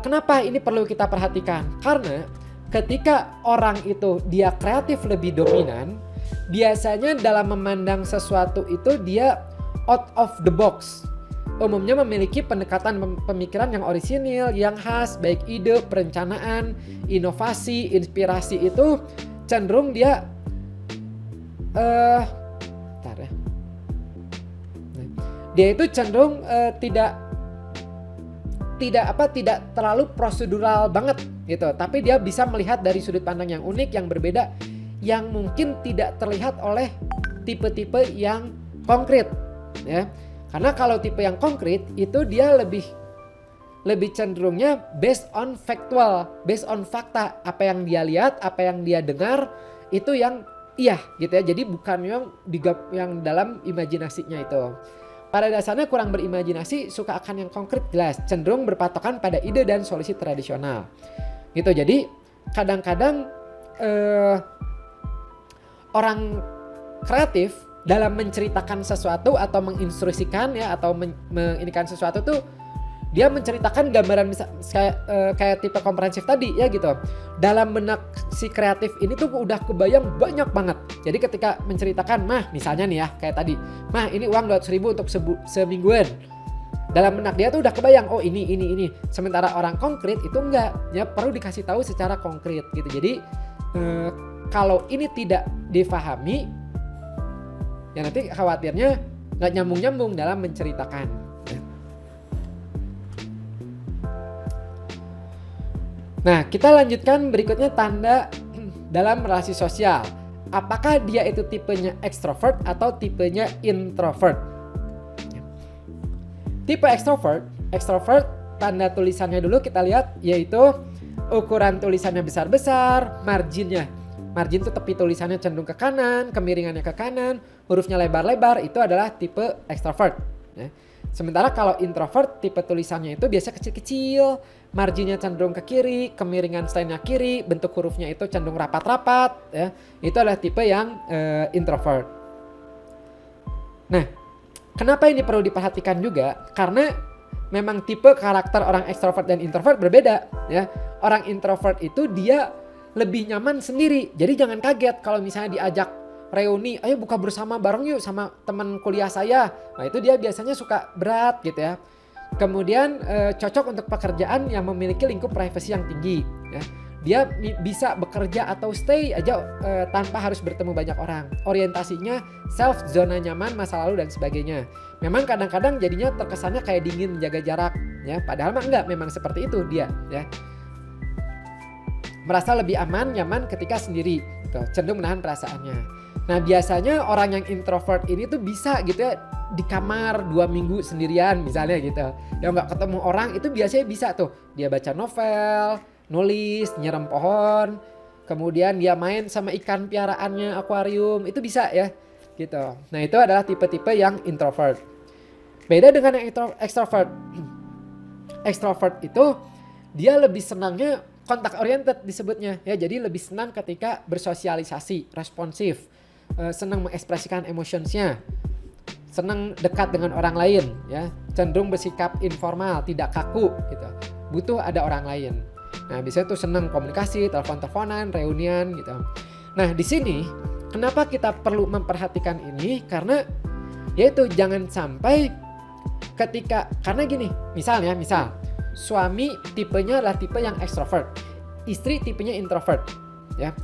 kenapa ini perlu kita perhatikan? Karena ketika orang itu dia kreatif lebih dominan, biasanya dalam memandang sesuatu itu dia out of the box. Umumnya memiliki pendekatan pemikiran yang orisinil, yang khas, baik ide, perencanaan, inovasi, inspirasi itu cenderung dia dia itu cenderung tidak terlalu prosedural banget gitu, tapi dia bisa melihat dari sudut pandang yang unik, yang berbeda, yang mungkin tidak terlihat oleh tipe-tipe yang konkret, ya. Karena kalau tipe yang konkret itu dia lebih cenderungnya based on factual, based on fakta, apa yang dia lihat, apa yang dia dengar itu yang iya gitu ya. Jadi bukan yang dalam imajinasinya itu. Pada dasarnya kurang berimajinasi, suka akan yang konkret jelas, cenderung berpatokan pada ide dan solusi tradisional. Gitu. Jadi kadang-kadang orang kreatif dalam menceritakan sesuatu atau menginstruksikan ya atau menginikan sesuatu tuh dia menceritakan gambaran kayak tipe komprehensif tadi ya gitu. Dalam benak si kreatif ini tuh udah kebayang banyak banget. Jadi ketika menceritakan, mah misalnya nih ya kayak tadi, mah ini uang 200.000 untuk semingguan. Dalam benak dia tuh udah kebayang, oh ini. Sementara orang konkret itu enggak, ya perlu dikasih tahu secara konkret gitu. Jadi kalau ini tidak difahami, ya nanti khawatirnya nggak nyambung-nyambung dalam menceritakan. Nah, kita lanjutkan berikutnya tanda dalam relasi sosial. Apakah dia itu tipenya extrovert atau tipenya introvert? Tipe extrovert tanda tulisannya dulu kita lihat, yaitu ukuran tulisannya besar-besar, margin itu tepi tulisannya cenderung ke kanan, kemiringannya ke kanan, hurufnya lebar-lebar, itu adalah tipe extrovert. Ya. Sementara kalau introvert, tipe tulisannya itu biasa kecil-kecil, marginnya cenderung ke kiri, kemiringan stylenya kiri, bentuk hurufnya itu cenderung rapat-rapat. Ya. Itu adalah tipe yang introvert. Nah, kenapa ini perlu diperhatikan juga? Karena memang tipe karakter orang extrovert dan introvert berbeda. Ya. Orang introvert itu dia lebih nyaman sendiri. Jadi jangan kaget kalau misalnya diajak reuni, ayo buka bersama bareng yuk sama teman kuliah saya. Nah itu dia biasanya suka berat gitu ya. Kemudian cocok untuk pekerjaan yang memiliki lingkup privasi yang tinggi ya. Dia bisa bekerja atau stay aja tanpa harus bertemu banyak orang. Orientasinya self, zona nyaman, masa lalu dan sebagainya. Memang kadang-kadang jadinya terkesannya kayak dingin, jaga jarak ya. Padahal mah enggak, memang seperti itu dia ya. Merasa lebih aman, nyaman ketika sendiri gitu. Cenderung menahan perasaannya. Nah biasanya orang yang introvert ini tuh bisa gitu ya di kamar 2 minggu sendirian misalnya gitu. Yang nggak ketemu orang itu biasanya bisa tuh. Dia baca novel, nulis, nyiram pohon. Kemudian dia main sama ikan piaraannya, akuarium. Itu bisa ya gitu. Nah itu adalah tipe-tipe yang introvert. Beda dengan yang extrovert. Extrovert itu dia lebih senangnya kontak oriented disebutnya ya. Jadi lebih senang ketika bersosialisasi, responsif. Senang mengekspresikan emotionsnya, senang dekat dengan orang lain ya, cenderung bersikap informal, tidak kaku gitu, butuh ada orang lain. Nah biasanya tuh senang komunikasi, telepon-teleponan, reunian gitu. Nah di sini kenapa kita perlu memperhatikan ini, karena yaitu jangan sampai karena gini, misal suami tipenya adalah tipe yang extrovert, istri tipenya introvert ya.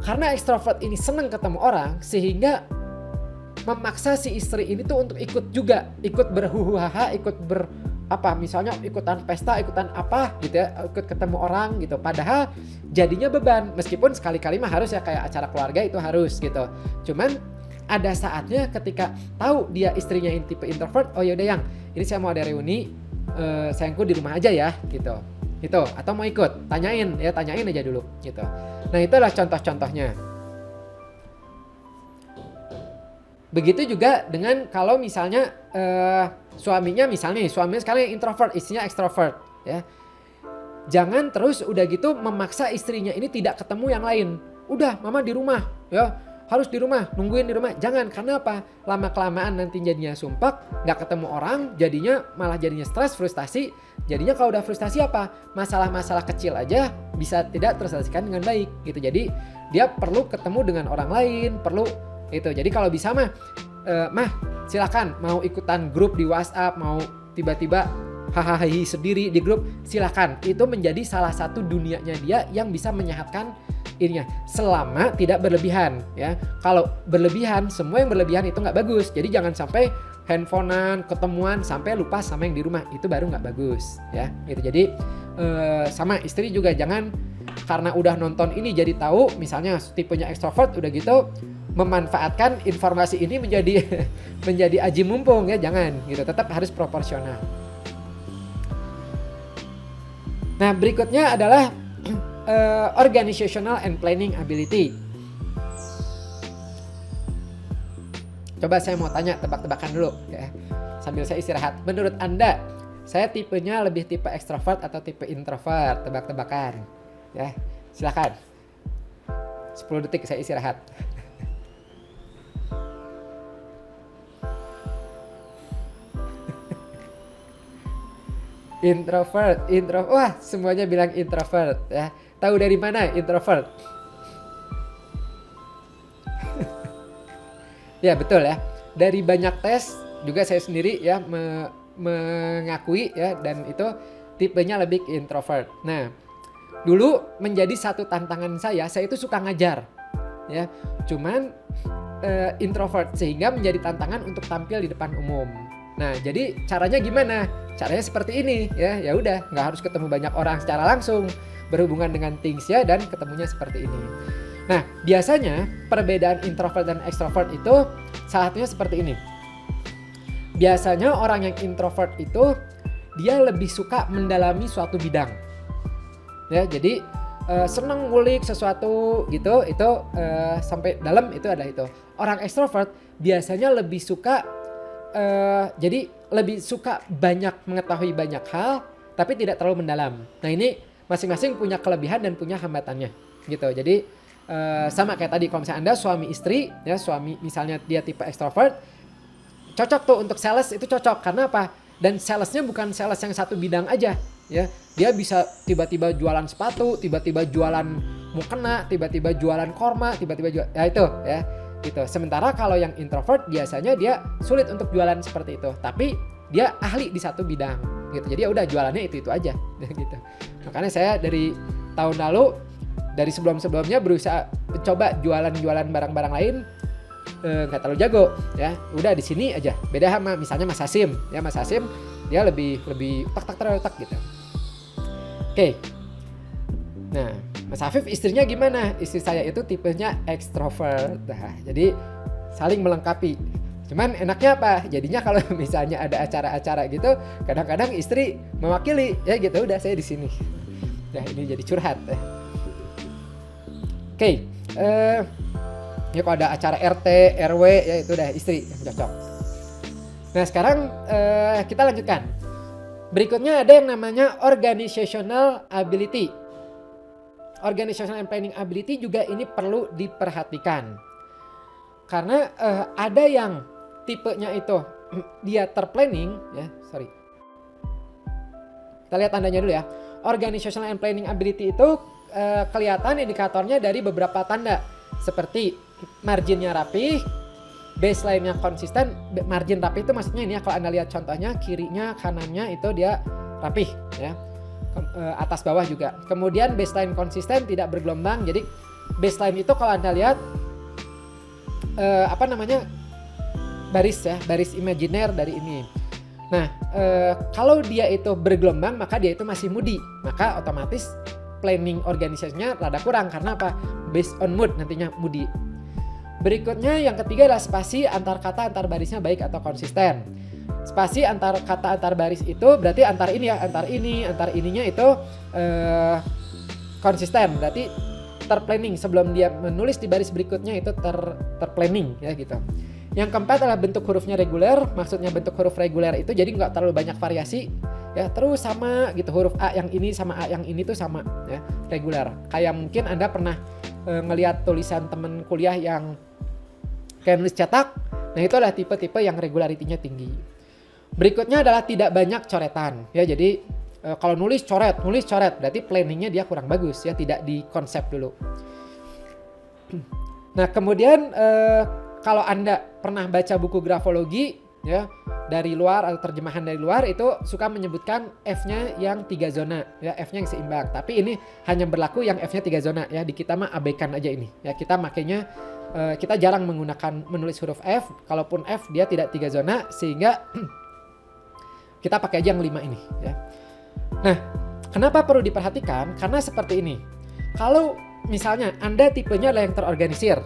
Karena ekstrovert ini senang ketemu orang, sehingga memaksa si istri ini tuh untuk ikut juga, ikut berhuhuhaha, misalnya ikutan pesta, ikutan apa gitu ya, ikut ketemu orang gitu. Padahal jadinya beban, meskipun sekali-kali mah harus ya, kayak acara keluarga itu harus gitu. Cuman ada saatnya ketika tahu dia istrinya tipe introvert, oh yaudah yang ini saya mau ada reuni, sayangku di rumah aja ya gitu. Gitu, atau mau ikut, tanyain aja dulu gitu. Nah itu adalah contoh-contohnya. Begitu juga dengan kalau misalnya suaminya sekarang yang introvert, istrinya extrovert ya. Jangan terus udah gitu memaksa istrinya ini tidak ketemu yang lain. Udah mama di rumah ya, harus di rumah, nungguin di rumah. Jangan, karena apa? Lama-kelamaan nanti jadinya sumpek, gak ketemu orang, malah jadinya stres, frustasi. Jadinya kalau udah frustasi apa? Masalah-masalah kecil aja bisa tidak terselesaikan dengan baik gitu. Jadi dia perlu ketemu dengan orang lain, perlu itu. Jadi kalau bisa mah silakan mau ikutan grup di WhatsApp, mau tiba-tiba hahaha sendiri di grup, silakan. Itu menjadi salah satu dunianya dia yang bisa menyehatkan ininya, selama tidak berlebihan ya. Kalau berlebihan, semua yang berlebihan itu nggak bagus. Jadi jangan sampai handphonean, ketemuan sampai lupa sama yang di rumah, itu baru nggak bagus ya gitu. Jadi sama istri juga jangan karena udah nonton ini jadi tahu misalnya tipenya extrovert, udah gitu memanfaatkan informasi ini menjadi menjadi aji mumpung ya, jangan gitu. Tetap harus proporsional. Nah berikutnya adalah organizational and planning ability. Coba saya mau tanya, tebak-tebakan dulu ya, sambil saya istirahat. Menurut Anda, saya tipenya lebih tipe extrovert atau tipe introvert? Tebak-tebakan ya, silakan. 10 detik saya istirahat. Introvert. Wah, semuanya bilang introvert ya. Tahu dari mana introvert? Ya betul ya. Dari banyak tes juga saya sendiri ya mengakui ya, dan itu tipenya lebih introvert. Nah, dulu menjadi satu tantangan saya itu suka ngajar ya. Cuman introvert, sehingga menjadi tantangan untuk tampil di depan umum. Nah, jadi caranya gimana? Caranya seperti ini ya. Ya udah, nggak harus ketemu banyak orang secara langsung, berhubungan dengan things ya, dan ketemunya seperti ini. Nah, biasanya perbedaan introvert dan extrovert itu salah satunya seperti ini. Biasanya orang yang introvert itu dia lebih suka mendalami suatu bidang. Ya, jadi senang ngulik sesuatu gitu, itu sampai dalam, itu adalah itu. Orang extrovert biasanya lebih suka jadi lebih suka mengetahui banyak hal, tapi tidak terlalu mendalam. Nah, ini masing-masing punya kelebihan dan punya hambatannya gitu. Jadi sama kayak tadi, kalau misalnya Anda suami istri ya, suami misalnya dia tipe extrovert, cocok tuh untuk sales, itu cocok. Karena apa? Dan salesnya bukan sales yang satu bidang aja ya. Dia bisa tiba-tiba jualan sepatu, tiba-tiba jualan mukena, tiba-tiba jualan korma, tiba-tiba jual, ya itu ya gitu. Sementara kalau yang introvert biasanya dia sulit untuk jualan seperti itu, tapi dia ahli di satu bidang gitu. Jadi ya udah jualannya itu aja gitu. Makanya saya dari tahun lalu, dari sebelum-sebelumnya berusaha coba jualan barang-barang lain, nggak terlalu jago ya. Udah di sini aja. Beda sama misalnya Mas Hasim ya, Mas Hasim dia lebih tak gitu. Oke. Nah, Mas Afif istrinya gimana? Istri saya itu tipenya extrovert. Nah, jadi saling melengkapi. Cuman enaknya apa? Jadinya kalau misalnya ada acara-acara gitu, kadang-kadang istri mewakili ya gitu. Udah saya di sini. Nah, ini jadi curhat. Oke. Ya kalau ada acara RT, RW ya itu udah istri yang cocok. Nah, sekarang kita lanjutkan. Berikutnya ada yang namanya organizational ability. Organizational and planning ability juga ini perlu diperhatikan. Karena ada yang tipenya itu dia terplanning ya, Kita lihat tandanya dulu ya. Organizational and planning ability itu kelihatan indikatornya dari beberapa tanda seperti marginnya rapi, baseline-nya konsisten. Margin rapi itu maksudnya ini ya, kalau Anda lihat contohnya kirinya kanannya itu dia rapih ya. Atas bawah juga. Kemudian baseline konsisten, tidak bergelombang. Jadi baseline itu kalau Anda lihat baris ya, baris imajiner dari ini. Nah, kalau dia itu bergelombang maka dia itu masih moody. Maka otomatis planning organisasinya rada kurang. Karena apa? Based on mood nantinya moody. Berikutnya yang ketiga adalah spasi antar kata antar barisnya baik atau konsisten. Spasi antar kata antar baris itu berarti antar ininya itu konsisten. Berarti terplanning, sebelum dia menulis di baris berikutnya itu terplanning ya gitu. Yang keempat adalah bentuk hurufnya reguler. Maksudnya bentuk huruf reguler itu jadi nggak terlalu banyak variasi ya, terus sama gitu, huruf A yang ini sama A yang ini tuh sama ya, reguler. Kayak mungkin Anda pernah ngelihat tulisan teman kuliah yang kayak nulis cetak. Nah, itu adalah tipe-tipe yang regularitinya tinggi. Berikutnya adalah tidak banyak coretan ya. Jadi kalau nulis coret berarti planningnya dia kurang bagus ya, tidak di konsep dulu. Nah, kemudian kalau Anda pernah baca buku grafologi ya dari luar atau terjemahan dari luar, itu suka menyebutkan F-nya yang 3 zona ya, F-nya yang seimbang. Tapi ini hanya berlaku yang F-nya 3 zona ya. Di kita mah abaikan aja ini ya. Kita makanya kita jarang menggunakan menulis huruf F. Kalaupun F dia tidak 3 zona, sehingga kita pakai aja yang 5 ini ya. Nah, kenapa perlu diperhatikan? Karena seperti ini. Kalau misalnya Anda tipenya adalah yang terorganisir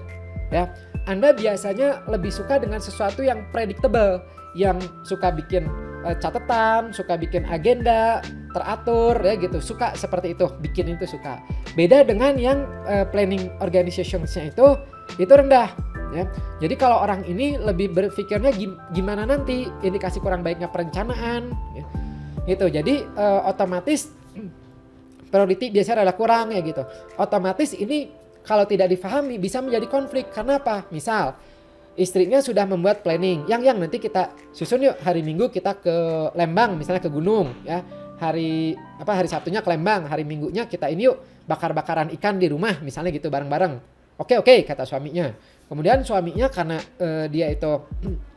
ya, Anda biasanya lebih suka dengan sesuatu yang predictable, yang suka bikin catatan, suka bikin agenda teratur ya gitu, suka seperti itu, bikin itu suka. Beda dengan yang planning organization-nya itu rendah ya. Jadi kalau orang ini lebih berpikirnya gimana nanti, indikasi kurang baiknya perencanaan ya. Gitu. Jadi otomatis priority biasanya adalah kurang ya gitu. Otomatis ini kalau tidak difahami bisa menjadi konflik. Karena apa? Misal istrinya sudah membuat planning, yang nanti kita susun yuk, hari Minggu kita ke Lembang misalnya, ke gunung ya. Hari Sabtunya ke Lembang, hari Minggunya kita ini yuk bakar-bakaran ikan di rumah misalnya gitu bareng-bareng. Oke kata suaminya. Kemudian suaminya karena dia itu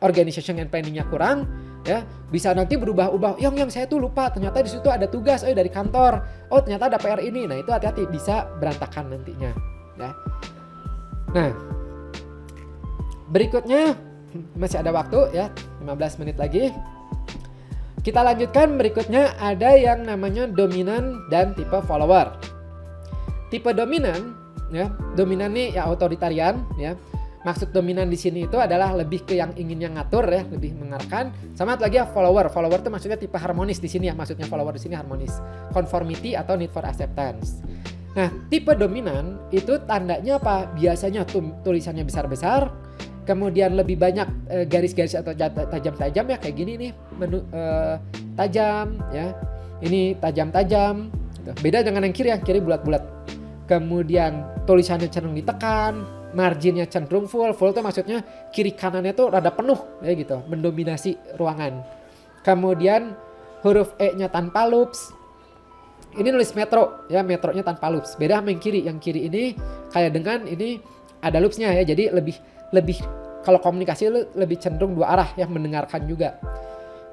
organization and planningnya kurang ya, bisa nanti berubah-ubah. Yang saya tuh lupa, ternyata di situ ada tugas dari kantor. Oh ternyata ada PR ini. Nah itu hati-hati, bisa berantakan nantinya ya. Nah, berikutnya masih ada waktu ya, 15 menit lagi. Kita lanjutkan. Berikutnya ada yang namanya dominan dan tipe follower. Tipe dominan ya, dominan nih ya otoritarian ya. Maksud dominan di sini itu adalah lebih ke yang inginnya ngatur ya, lebih mengarahkan. Sama lagi ya follower. Follower itu maksudnya tipe harmonis di sini ya. Maksudnya follower di sini harmonis. Conformity atau need for acceptance. Nah, tipe dominan itu tandanya apa? Biasanya tulisannya besar-besar. Kemudian lebih banyak garis-garis atau tajam-tajam ya, kayak gini nih. Tajam ya. Ini tajam-tajam. Beda dengan yang kiri bulat-bulat. Kemudian tulisannya cenderung ditekan, marginnya cenderung full itu maksudnya kiri kanannya tuh rada penuh ya gitu, mendominasi ruangan. Kemudian huruf E-nya tanpa loops, Ini nulis metro ya, metronya tanpa loops. Beda sama yang kiri. Yang kiri ini kayak dengan ini ada loopsnya ya. Jadi lebih kalau komunikasi lebih cenderung dua arah ya, mendengarkan juga.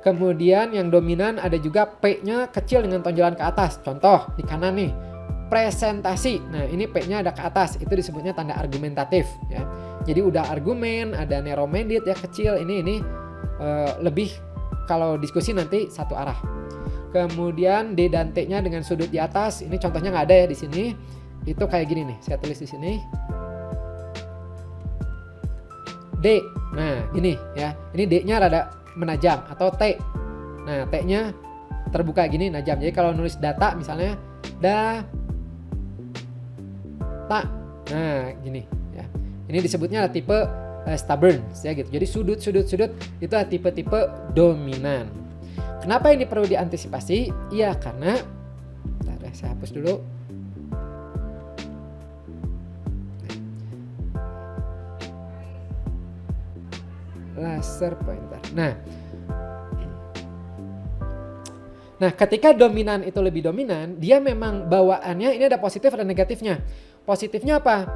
Kemudian yang dominan ada juga P-nya kecil dengan tonjolan ke atas. Contoh di kanan nih, presentasi. Nah, ini P-nya ada ke atas. Itu disebutnya tanda argumentatif ya. Jadi udah argumen, ada narrow-minded ya, kecil. Ini lebih kalau diskusi nanti satu arah. Kemudian D dan T-nya dengan sudut di atas. Ini contohnya nggak ada ya di sini. Itu kayak gini nih. Saya tulis di sini. D. Nah, ini ya. Ini D-nya rada menajam atau T. Nah, T-nya terbuka gini najam. Jadi kalau nulis data misalnya tak. Nah, gini ya. Ini disebutnya tipe stubborn ya gitu. Jadi sudut itu tipe-tipe dominan. Kenapa ini perlu diantisipasi? Iya, karena saya hapus dulu. Laser pointer. Nah, ketika dominan itu lebih dominan, dia memang bawaannya ini ada positif dan negatifnya. Positifnya apa?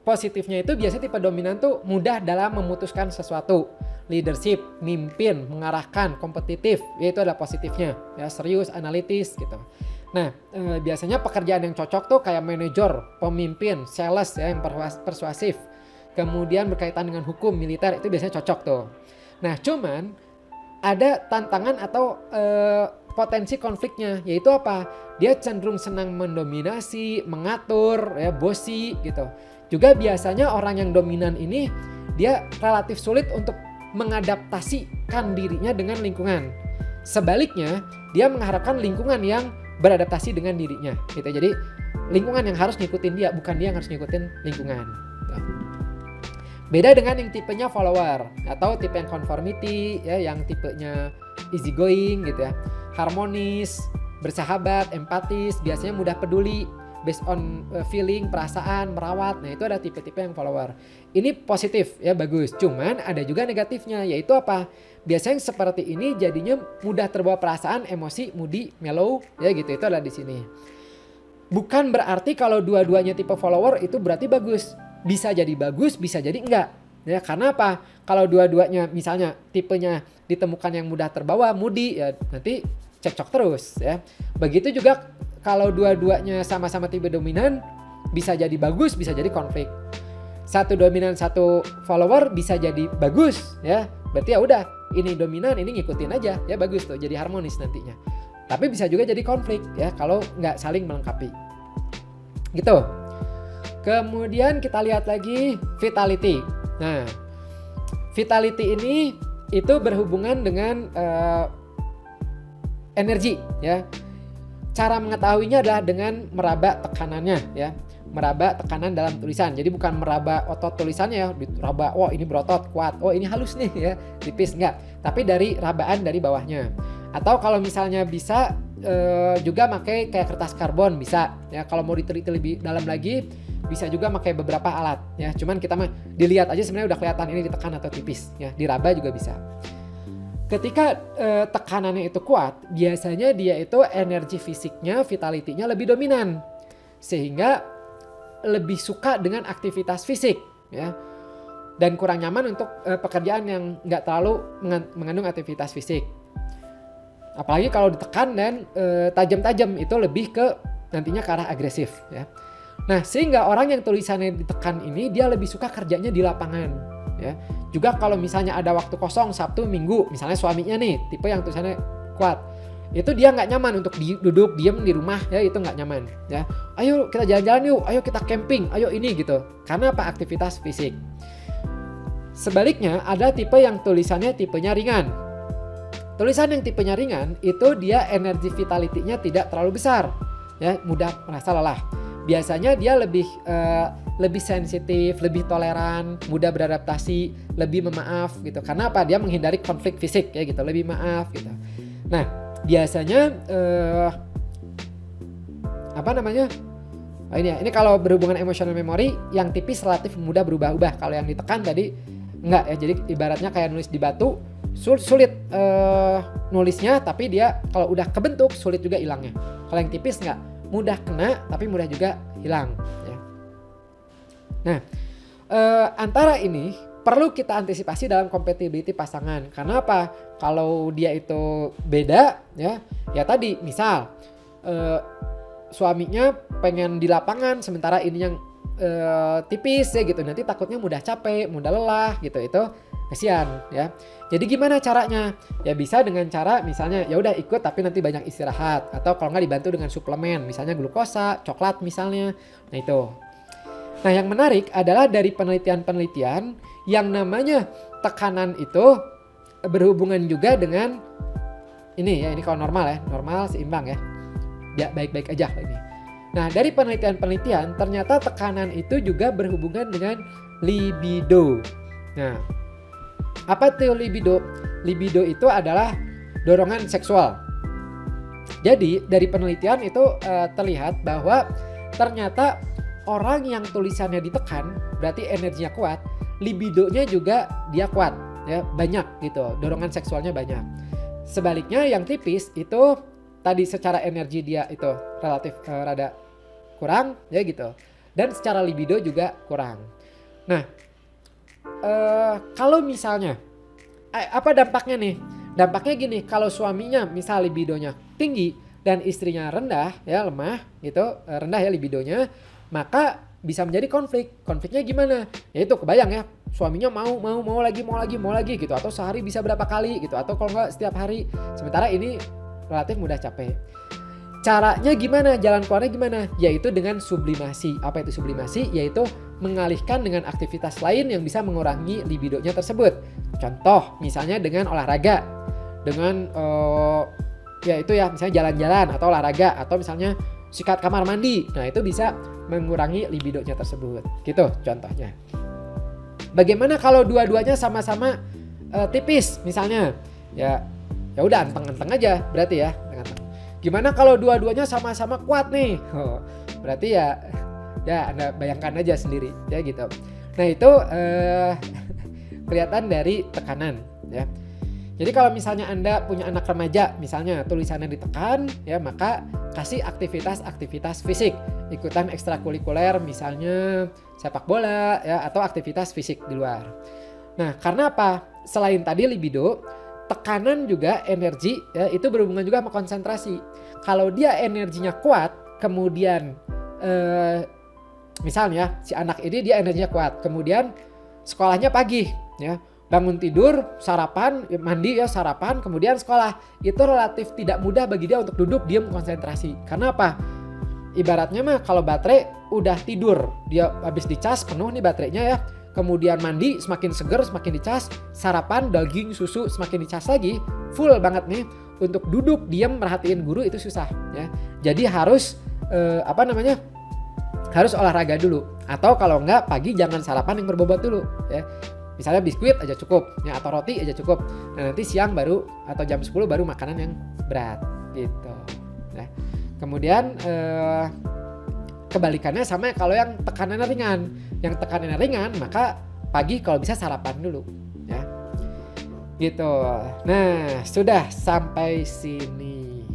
Positifnya itu biasanya tipe dominan tuh mudah dalam memutuskan sesuatu. Leadership, mimpin, mengarahkan, kompetitif, yaitu ada positifnya. Ya, serius, analitis gitu. Nah, biasanya pekerjaan yang cocok tuh kayak manajer, pemimpin, sales ya, yang persuasif. Kemudian berkaitan dengan hukum, militer, itu biasanya cocok tuh. Nah, cuman ada tantangan atau potensi konfliknya, yaitu apa? Dia cenderung senang mendominasi, mengatur, ya, bossy gitu. Juga biasanya orang yang dominan ini dia relatif sulit untuk mengadaptasikan dirinya dengan lingkungan. Sebaliknya, dia mengharapkan lingkungan yang beradaptasi dengan dirinya. Gitu. Jadi lingkungan yang harus ngikutin dia, bukan dia yang harus ngikutin lingkungan. Beda dengan yang tipenya follower atau tipe yang conformity ya, yang tipenya easy going gitu ya, harmonis, bersahabat, empatis, biasanya mudah peduli, based on feeling, perasaan, merawat. Nah, itu ada tipe-tipe yang follower. Ini positif ya, bagus. Cuman ada juga negatifnya, yaitu apa? Biasanya yang seperti ini jadinya mudah terbawa perasaan, emosi, moody, mellow ya gitu. Itu ada di sini. Bukan berarti kalau dua-duanya tipe follower itu berarti bagus. Bisa jadi bagus, bisa jadi enggak. Ya, karena apa? Kalau dua-duanya misalnya tipenya ditemukan yang mudah terbawa, moody, ya nanti cekcok terus ya. Begitu juga kalau dua-duanya sama-sama tipe dominan, bisa jadi bagus, bisa jadi konflik. Satu dominan, satu follower bisa jadi bagus ya. Berarti ya udah, ini dominan, ini ngikutin aja ya, bagus tuh, jadi harmonis nantinya. Tapi bisa juga jadi konflik ya kalau nggak saling melengkapi. Gitu. Kemudian kita lihat lagi vitality. Nah, vitality ini itu berhubungan dengan energi ya. Cara mengetahuinya adalah dengan meraba tekanannya ya. Meraba tekanan dalam tulisan. Jadi bukan meraba otot tulisannya ya, diraba, oh ini berotot kuat, oh ini halus nih ya, tipis, enggak. Tapi dari rabaan dari bawahnya. Atau kalau misalnya bisa juga pakai kayak kertas karbon bisa ya. Kalau mau diteliti lebih dalam lagi bisa juga pakai beberapa alat ya. Cuman kita mah dilihat aja sebenarnya udah kelihatan ini ditekan atau tipis ya. Diraba juga bisa. Ketika tekanannya itu kuat, biasanya dia itu energi fisiknya, vitality-nya lebih dominan. Sehingga lebih suka dengan aktivitas fisik ya. Dan kurang nyaman untuk pekerjaan yang nggak terlalu mengandung aktivitas fisik. Apalagi kalau ditekan dan tajam-tajam, itu lebih ke nantinya ke arah agresif ya. Nah, sehingga orang yang tulisannya ditekan ini dia lebih suka kerjanya di lapangan ya. Juga kalau misalnya ada waktu kosong Sabtu Minggu, misalnya suaminya nih tipe yang tulisannya kuat, itu dia nggak nyaman untuk duduk diem di rumah ya, itu nggak nyaman ya. Ayo kita jalan-jalan yuk, ayo kita camping, ayo ini gitu. Karena apa? Aktivitas fisik. Sebaliknya ada tipe yang tulisannya tipenya ringan. Tulisan yang tipenya ringan itu dia energi vitality-nya tidak terlalu besar ya, mudah merasa lelah. Biasanya dia lebih sensitif, lebih toleran, mudah beradaptasi, lebih memaaf gitu. Karena apa? Dia menghindari konflik fisik ya gitu, lebih maaf gitu. Nah, biasanya ini kalau berhubungan emotional memory yang tipis relatif mudah berubah-ubah. Kalau yang ditekan tadi enggak ya. Jadi ibaratnya kayak nulis di batu, sulit nulisnya, tapi dia kalau udah kebentuk sulit juga hilangnya. Kalau yang tipis nggak, mudah kena tapi mudah juga hilang ya. Nah, antara ini perlu kita antisipasi dalam compatibility pasangan. Karena apa? Kalau dia itu beda ya tadi misal suaminya pengen di lapangan sementara ini yang tipis ya gitu, nanti takutnya mudah capek, mudah lelah gitu, itu kasihan ya. Jadi gimana caranya? Ya bisa dengan cara misalnya ya udah ikut tapi nanti banyak istirahat, atau kalau nggak dibantu dengan suplemen misalnya glukosa, coklat misalnya. Nah itu. Nah yang menarik adalah dari penelitian-penelitian yang namanya tekanan itu berhubungan juga dengan ini ya, ini kalau normal ya, normal seimbang ya. Ya baik-baik aja ini. Nah dari penelitian-penelitian ternyata tekanan itu juga berhubungan dengan libido. Nah apa itu libido? Libido itu adalah dorongan seksual. Jadi dari penelitian itu terlihat bahwa ternyata orang yang tulisannya ditekan berarti energinya kuat, libidonya juga dia kuat ya, banyak gitu, dorongan seksualnya banyak. Sebaliknya yang tipis itu tadi secara energi dia itu relatif rada kurang ya gitu, dan secara libido juga kurang. Nah kalau misalnya apa dampaknya nih? Dampaknya gini, kalau suaminya misal libidonya tinggi dan istrinya rendah ya, lemah gitu, rendah ya libidonya, maka bisa menjadi konflik. Konfliknya gimana? Ya itu kebayang ya, suaminya mau lagi gitu, atau sehari bisa berapa kali gitu, atau kalau enggak setiap hari. Sementara ini relatif mudah capek. Caranya gimana? Jalan keluarnya gimana? Yaitu dengan sublimasi. Apa itu sublimasi? Yaitu mengalihkan dengan aktivitas lain yang bisa mengurangi libidonya tersebut. Contoh misalnya dengan olahraga, dengan ya itu ya misalnya jalan-jalan atau olahraga, atau misalnya sikat kamar mandi. Nah itu bisa mengurangi libidonya tersebut. Gitu contohnya. Bagaimana kalau dua-duanya sama-sama tipis misalnya? Ya udah anteng-anteng aja berarti ya. Gimana kalau dua-duanya sama-sama kuat nih? Berarti ya Anda bayangkan aja sendiri ya gitu. Nah itu kelihatan dari tekanan ya. Jadi kalau misalnya Anda punya anak remaja misalnya tulisannya ditekan ya, maka kasih aktivitas fisik, ikutan ekstrakurikuler misalnya sepak bola ya, atau aktivitas fisik di luar. Nah karena apa? Selain tadi libido, tekanan juga energi ya, itu berhubungan juga sama konsentrasi. Kalau dia energinya kuat, kemudian misalnya si anak ini dia energinya kuat, kemudian sekolahnya pagi ya, bangun tidur, sarapan, mandi ya, sarapan, kemudian sekolah, itu relatif tidak mudah bagi dia untuk duduk diam konsentrasi. Karena apa? Ibaratnya mah kalau baterai udah tidur, dia habis dicas penuh nih baterainya ya, kemudian mandi semakin seger, semakin dicas, sarapan, daging, susu semakin dicas lagi, full banget nih, untuk duduk diam merhatiin guru itu susah ya. Jadi harus harus olahraga dulu, atau kalau enggak pagi jangan sarapan yang berbobot dulu ya. Misalnya biskuit aja cukup ya, atau roti aja cukup. Nah nanti siang baru atau jam 10 baru makanan yang berat gitu. Nah, kemudian kebalikannya sama kalau yang tekanannya ringan. Yang tekanannya ringan maka pagi kalau bisa sarapan dulu ya. Gitu. Nah, sudah sampai sini.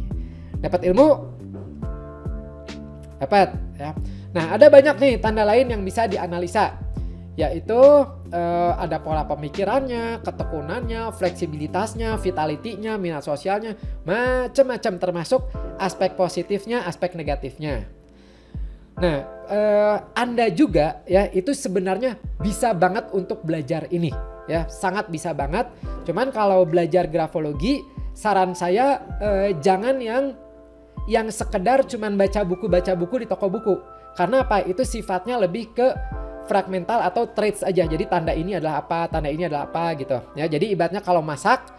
Dapat ilmu? Dapat ya. Nah, ada banyak nih tanda lain yang bisa dianalisa. Yaitu ada pola pemikirannya, ketekunannya, fleksibilitasnya, vitality-nya, minat sosialnya, macam-macam, termasuk aspek positifnya, aspek negatifnya. Nah, Anda juga ya itu sebenarnya bisa banget untuk belajar ini ya, sangat bisa banget. Cuman kalau belajar grafologi, saran saya jangan yang sekedar cuman baca buku di toko buku. Karena apa? Itu sifatnya lebih ke fragmental atau traits aja. Jadi tanda ini adalah apa, tanda ini adalah apa gitu. Ya, jadi ibaratnya kalau masak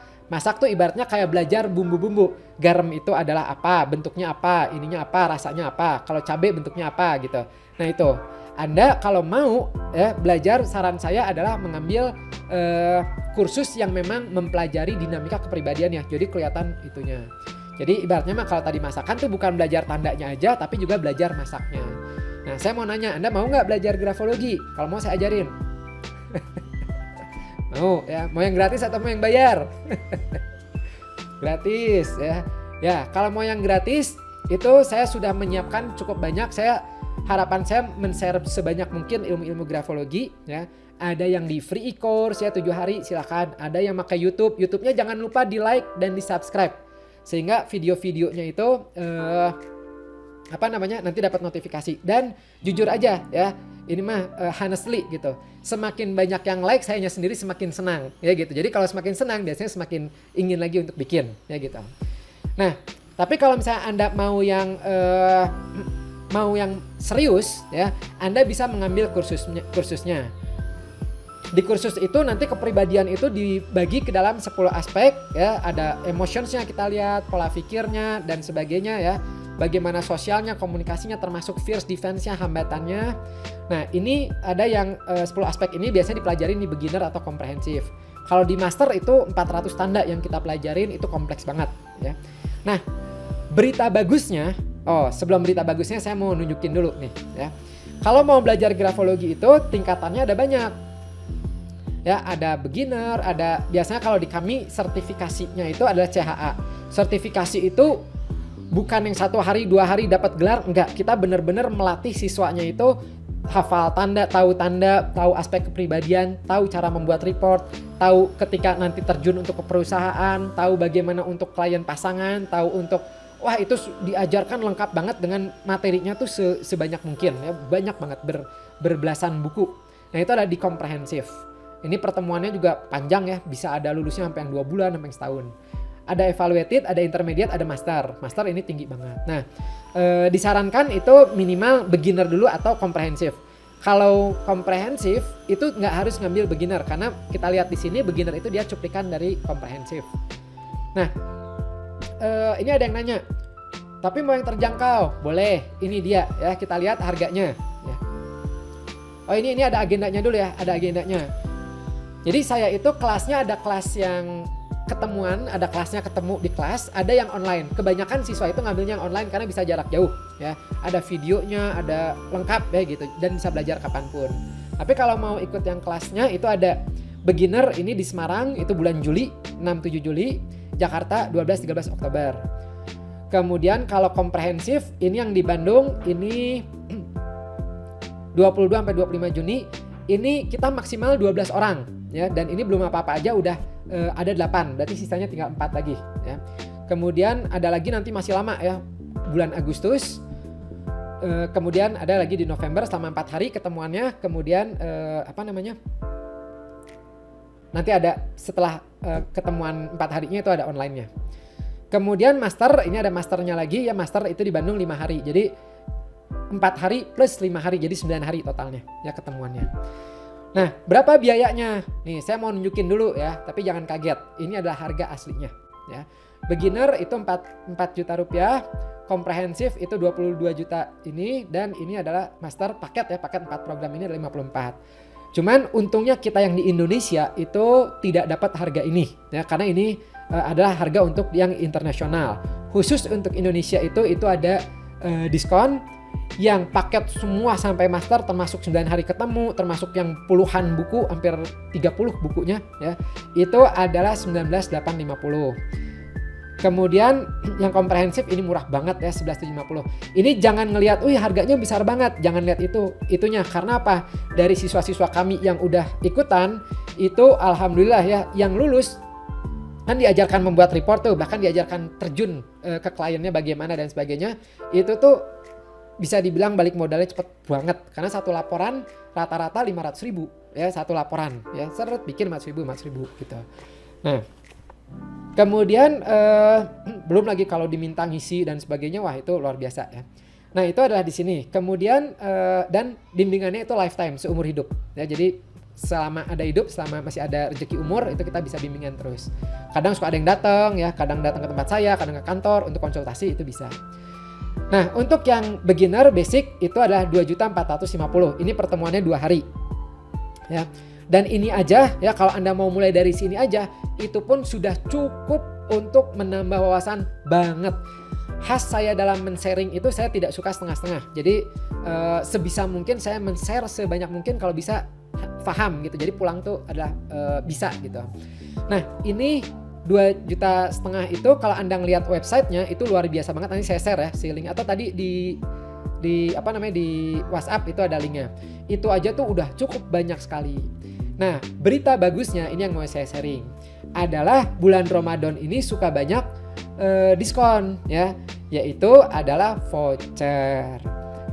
tuh ibaratnya kayak belajar bumbu-bumbu. Garam itu adalah apa, bentuknya apa, ininya apa, rasanya apa. Kalau cabai bentuknya apa gitu. Nah itu. Anda kalau mau ya belajar, saran saya adalah mengambil kursus yang memang mempelajari dinamika kepribadian ya. Jadi kelihatan itunya. Jadi ibaratnya mah kalau tadi masakan tuh bukan belajar tandanya aja, tapi juga belajar masaknya. Nah saya mau nanya, Anda mau nggak belajar grafologi? Kalau mau saya ajarin. Mau ya, mau yang gratis atau mau yang bayar? Gratis ya. Ya, kalau mau yang gratis itu saya sudah menyiapkan cukup banyak. Harapan saya men-share sebanyak mungkin ilmu-ilmu grafologi ya. Ada yang di free e-course ya 7 hari silakan. Ada yang pakai YouTube. YouTube-nya jangan lupa di-like dan di-subscribe. Sehingga video-videonya itu nanti dapat notifikasi. Dan jujur aja ya, ini mah honestly gitu. Semakin banyak yang like, sayanya sendiri semakin senang ya gitu. Jadi kalau semakin senang biasanya semakin ingin lagi untuk bikin ya gitu. Nah, tapi kalau misalnya Anda mau yang serius ya, Anda bisa mengambil kursusnya. Di kursus itu nanti kepribadian itu dibagi ke dalam 10 aspek ya, ada emotionsnya kita lihat, pola pikirnya dan sebagainya ya. Bagaimana sosialnya, komunikasinya, termasuk fears, defense-nya, hambatannya. Nah, ini ada yang 10 aspek ini biasanya dipelajarin di beginner atau komprehensif. Kalau di master itu 400 tanda yang kita pelajarin, itu kompleks banget ya. Nah, berita bagusnya, sebelum berita bagusnya saya mau nunjukin dulu nih ya. Kalau mau belajar grafologi itu tingkatannya ada banyak. Ya, ada beginner, ada biasanya kalau di kami sertifikasinya itu adalah CHA. Sertifikasi itu bukan yang 1 hari 2 hari dapat gelar, enggak. Kita benar-benar melatih siswanya itu hafal tanda, tahu aspek kepribadian, tahu cara membuat report, tahu ketika nanti terjun untuk ke perusahaan, tahu bagaimana untuk klien pasangan, tahu untuk itu diajarkan lengkap banget dengan materinya tuh sebanyak mungkin ya, banyak banget berbelasan buku. Nah, itu ada di komprehensif. Ini pertemuannya juga panjang ya, bisa ada lulusnya sampai yang 2 bulan, sampai yang setahun. Ada evaluated, ada intermediate, ada master. Master ini tinggi banget. Nah, disarankan itu minimal beginner dulu atau komprehensif. Kalau komprehensif itu nggak harus ngambil beginner, karena kita lihat di sini beginner itu dia cuplikan dari komprehensif. Nah, ini ada yang nanya, tapi mau yang terjangkau? Boleh, ini dia ya, kita lihat harganya. Ya. Ini ada agendanya dulu ya, ada agendanya. Jadi saya itu kelasnya ada kelas yang ketemuan, ada kelasnya ketemu di kelas, ada yang online. Kebanyakan siswa itu ngambilnya yang online karena bisa jarak jauh ya. Ada videonya, ada lengkap ya gitu, dan bisa belajar kapanpun. Tapi kalau mau ikut yang kelasnya itu ada beginner ini di Semarang itu bulan Juli, 6-7 Juli, Jakarta 12-13 Oktober. Kemudian kalau komprehensif ini yang di Bandung ini 22-25 Juni, ini kita maksimal 12 orang ya, dan ini belum apa-apa aja udah ada 8, berarti sisanya tinggal 4 lagi ya. Kemudian ada lagi nanti masih lama ya, bulan Agustus. Kemudian ada lagi di November selama 4 hari ketemuannya. Kemudian nanti ada setelah ketemuan 4 harinya itu ada online-nya. Kemudian master, ini ada masternya lagi ya, master itu di Bandung 5 hari. Jadi 4 hari plus 5 hari, jadi 9 hari totalnya ya ketemuannya. Nah, berapa biayanya? Nih, saya mau nunjukin dulu ya, tapi jangan kaget. Ini adalah harga aslinya ya. Beginner itu 4 juta rupiah, komprehensif itu 22 juta ini, dan ini adalah master paket ya, paket 4 program ini adalah 54. Cuman untungnya kita yang di Indonesia itu tidak dapat harga ini ya, karena ini adalah harga untuk yang internasional. Khusus untuk Indonesia itu ada diskon. Yang paket semua sampai master termasuk 9 hari ketemu, termasuk yang puluhan buku, hampir 30 bukunya ya, itu itulah 19.850. Kemudian yang komprehensif ini murah banget ya, 11.750. Ini jangan ngelihat harganya besar banget, jangan lihat itunya, karena apa? Dari siswa-siswa kami yang udah ikutan itu alhamdulillah ya, yang lulus kan diajarkan membuat report tuh, bahkan diajarkan terjun ke kliennya bagaimana dan sebagainya. Itu tuh bisa dibilang balik modalnya cepet banget, karena satu laporan rata-rata 500.000 ya, satu laporan ya, seret bikin 4.000 gitu. Nah, kemudian belum lagi kalau diminta ngisi dan sebagainya, wah itu luar biasa ya. Nah, itu adalah di sini. Kemudian dan bimbingannya itu lifetime, seumur hidup ya. Jadi selama ada hidup, selama masih ada rezeki umur, itu kita bisa bimbingan terus. Kadang suka ada yang datang ya, kadang datang ke tempat saya, kadang ke kantor untuk konsultasi, itu bisa. Nah, untuk yang beginner basic itu adalah 2.450. Ini pertemuannya 2 hari. Ya. Dan ini aja ya, kalau Anda mau mulai dari sini aja, itu pun sudah cukup untuk menambah wawasan banget. Khas saya dalam men-sharing itu, saya tidak suka setengah-setengah. Jadi sebisa mungkin saya men-share sebanyak mungkin, kalau bisa paham gitu. Jadi pulang tuh adalah bisa gitu. Nah ini 2,5 juta itu kalau Anda ngelihat websitenya itu luar biasa banget. Nanti saya share ya si link, atau tadi di di WhatsApp itu ada linknya. Itu aja tuh udah cukup banyak sekali. Nah berita bagusnya ini yang mau saya sharing adalah bulan Ramadan ini suka banyak diskon ya, yaitu adalah voucher.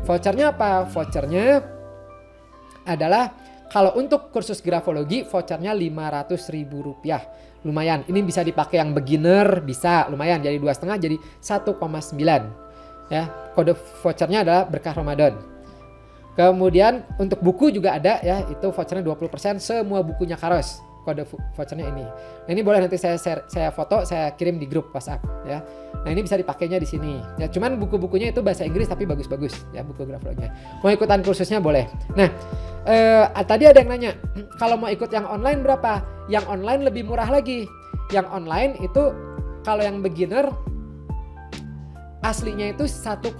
Vouchernya apa? Vouchernya adalah kalau untuk kursus grafologi vouchernya Rp500.000. Lumayan, ini bisa dipakai yang beginner, bisa lumayan jadi 2,5 jadi 1,9 ya. Kode vouchernya adalah berkah Ramadan. Kemudian untuk buku juga ada ya, itu vouchernya 20% semua bukunya Kharos. Kode vouchernya ini. Nah ini boleh nanti saya share, saya foto, saya kirim di grup WhatsApp ya. Nah ini bisa dipakainya di sini. Ya cuman buku-bukunya itu bahasa Inggris tapi bagus-bagus ya buku grafologinya. Mau ikutan kursusnya boleh. Nah tadi ada yang nanya, kalau mau ikut yang online berapa? Yang online lebih murah lagi. Yang online itu kalau yang beginner aslinya itu 1,4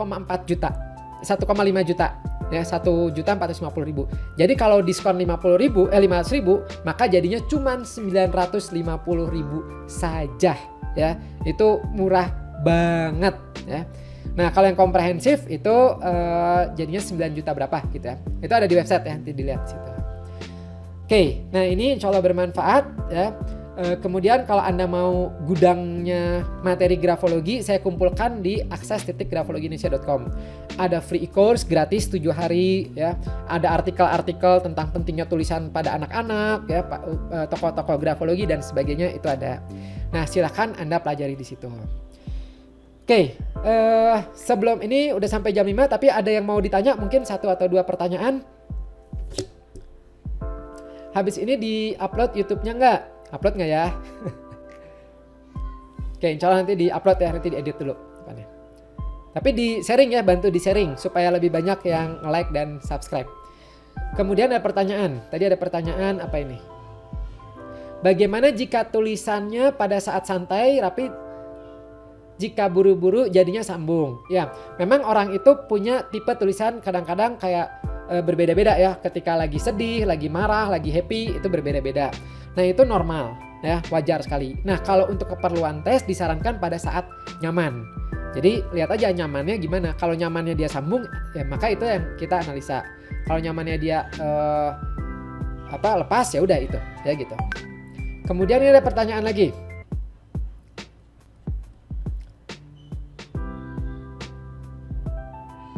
juta, 1,5 juta. Ya 1.450.000. Jadi kalau diskon 500.000 maka jadinya cuma 950.000 saja ya. Itu murah banget ya. Nah kalau yang komprehensif itu jadinya 9 juta berapa gitu ya. Itu ada di website ya, nanti dilihat situ. Oke, nah ini insya Allah bermanfaat ya. Kemudian kalau Anda mau gudangnya materi grafologi, saya kumpulkan di akses.grafologiindonesia.com. Ada free e-course gratis 7 hari ya. Ada artikel-artikel tentang pentingnya tulisan pada anak-anak ya, tokoh-tokoh grafologi dan sebagainya itu ada. Nah, silakan Anda pelajari di situ. Oke, sebelum ini udah sampai jam 5 tapi ada yang mau ditanya, mungkin 1 atau 2 pertanyaan. Habis ini di-upload YouTube-nya enggak? Upload nggak ya? Oke, insya Allah nanti di-upload ya, nanti diedit dulu. Tapi di sharing ya, bantu di sharing supaya lebih banyak yang like dan subscribe. Kemudian ada pertanyaan. Tadi ada pertanyaan apa ini? Bagaimana jika tulisannya pada saat santai, rapi, jika buru-buru jadinya sambung? Ya, memang orang itu punya tipe tulisan kadang-kadang kayak berbeda-beda ya. Ketika lagi sedih, lagi marah, lagi happy, itu berbeda-beda. Nah itu normal ya, wajar sekali. Nah kalau untuk keperluan tes disarankan pada saat nyaman. Jadi lihat aja nyamannya gimana. Kalau nyamannya dia sambung ya maka itu yang kita analisa. Kalau nyamannya dia lepas ya udah itu ya gitu. Kemudian ini ada pertanyaan lagi.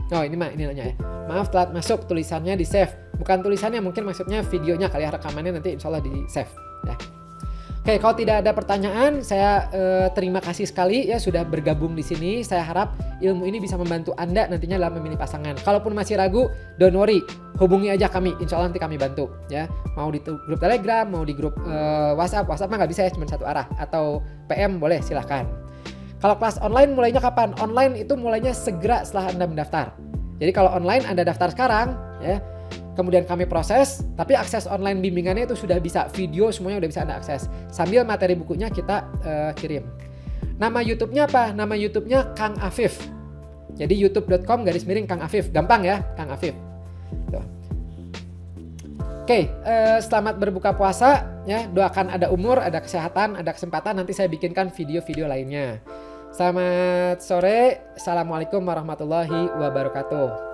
Oh ini nanya ya. Maaf telat masuk, tulisannya di save. Bukan tulisannya, mungkin maksudnya videonya kali ya, rekamannya nanti insya Allah di save ya. Oke, kalau tidak ada pertanyaan, saya terima kasih sekali ya sudah bergabung di sini. Saya harap ilmu ini bisa membantu Anda nantinya dalam memilih pasangan. Kalaupun masih ragu, don't worry, hubungi aja kami. Insya Allah nanti kami bantu ya. Mau di grup Telegram, mau di grup WhatsApp mah nggak bisa ya, cuma satu arah. Atau PM boleh, silahkan. Kalau kelas online mulainya kapan? Online itu mulainya segera setelah Anda mendaftar. Jadi kalau online Anda daftar sekarang ya, kemudian kami proses, tapi akses online bimbingannya itu sudah bisa, video semuanya udah bisa Anda akses. Sambil materi bukunya kita kirim. Nama YouTube-nya apa? Nama YouTube-nya Kang Afif. Jadi youtube.com/Kang Afif. Gampang ya, Kang Afif. Tuh. Oke, selamat berbuka puasa ya. Doakan ada umur, ada kesehatan, ada kesempatan. Nanti saya bikinkan video-video lainnya. Selamat sore. Assalamualaikum warahmatullahi wabarakatuh.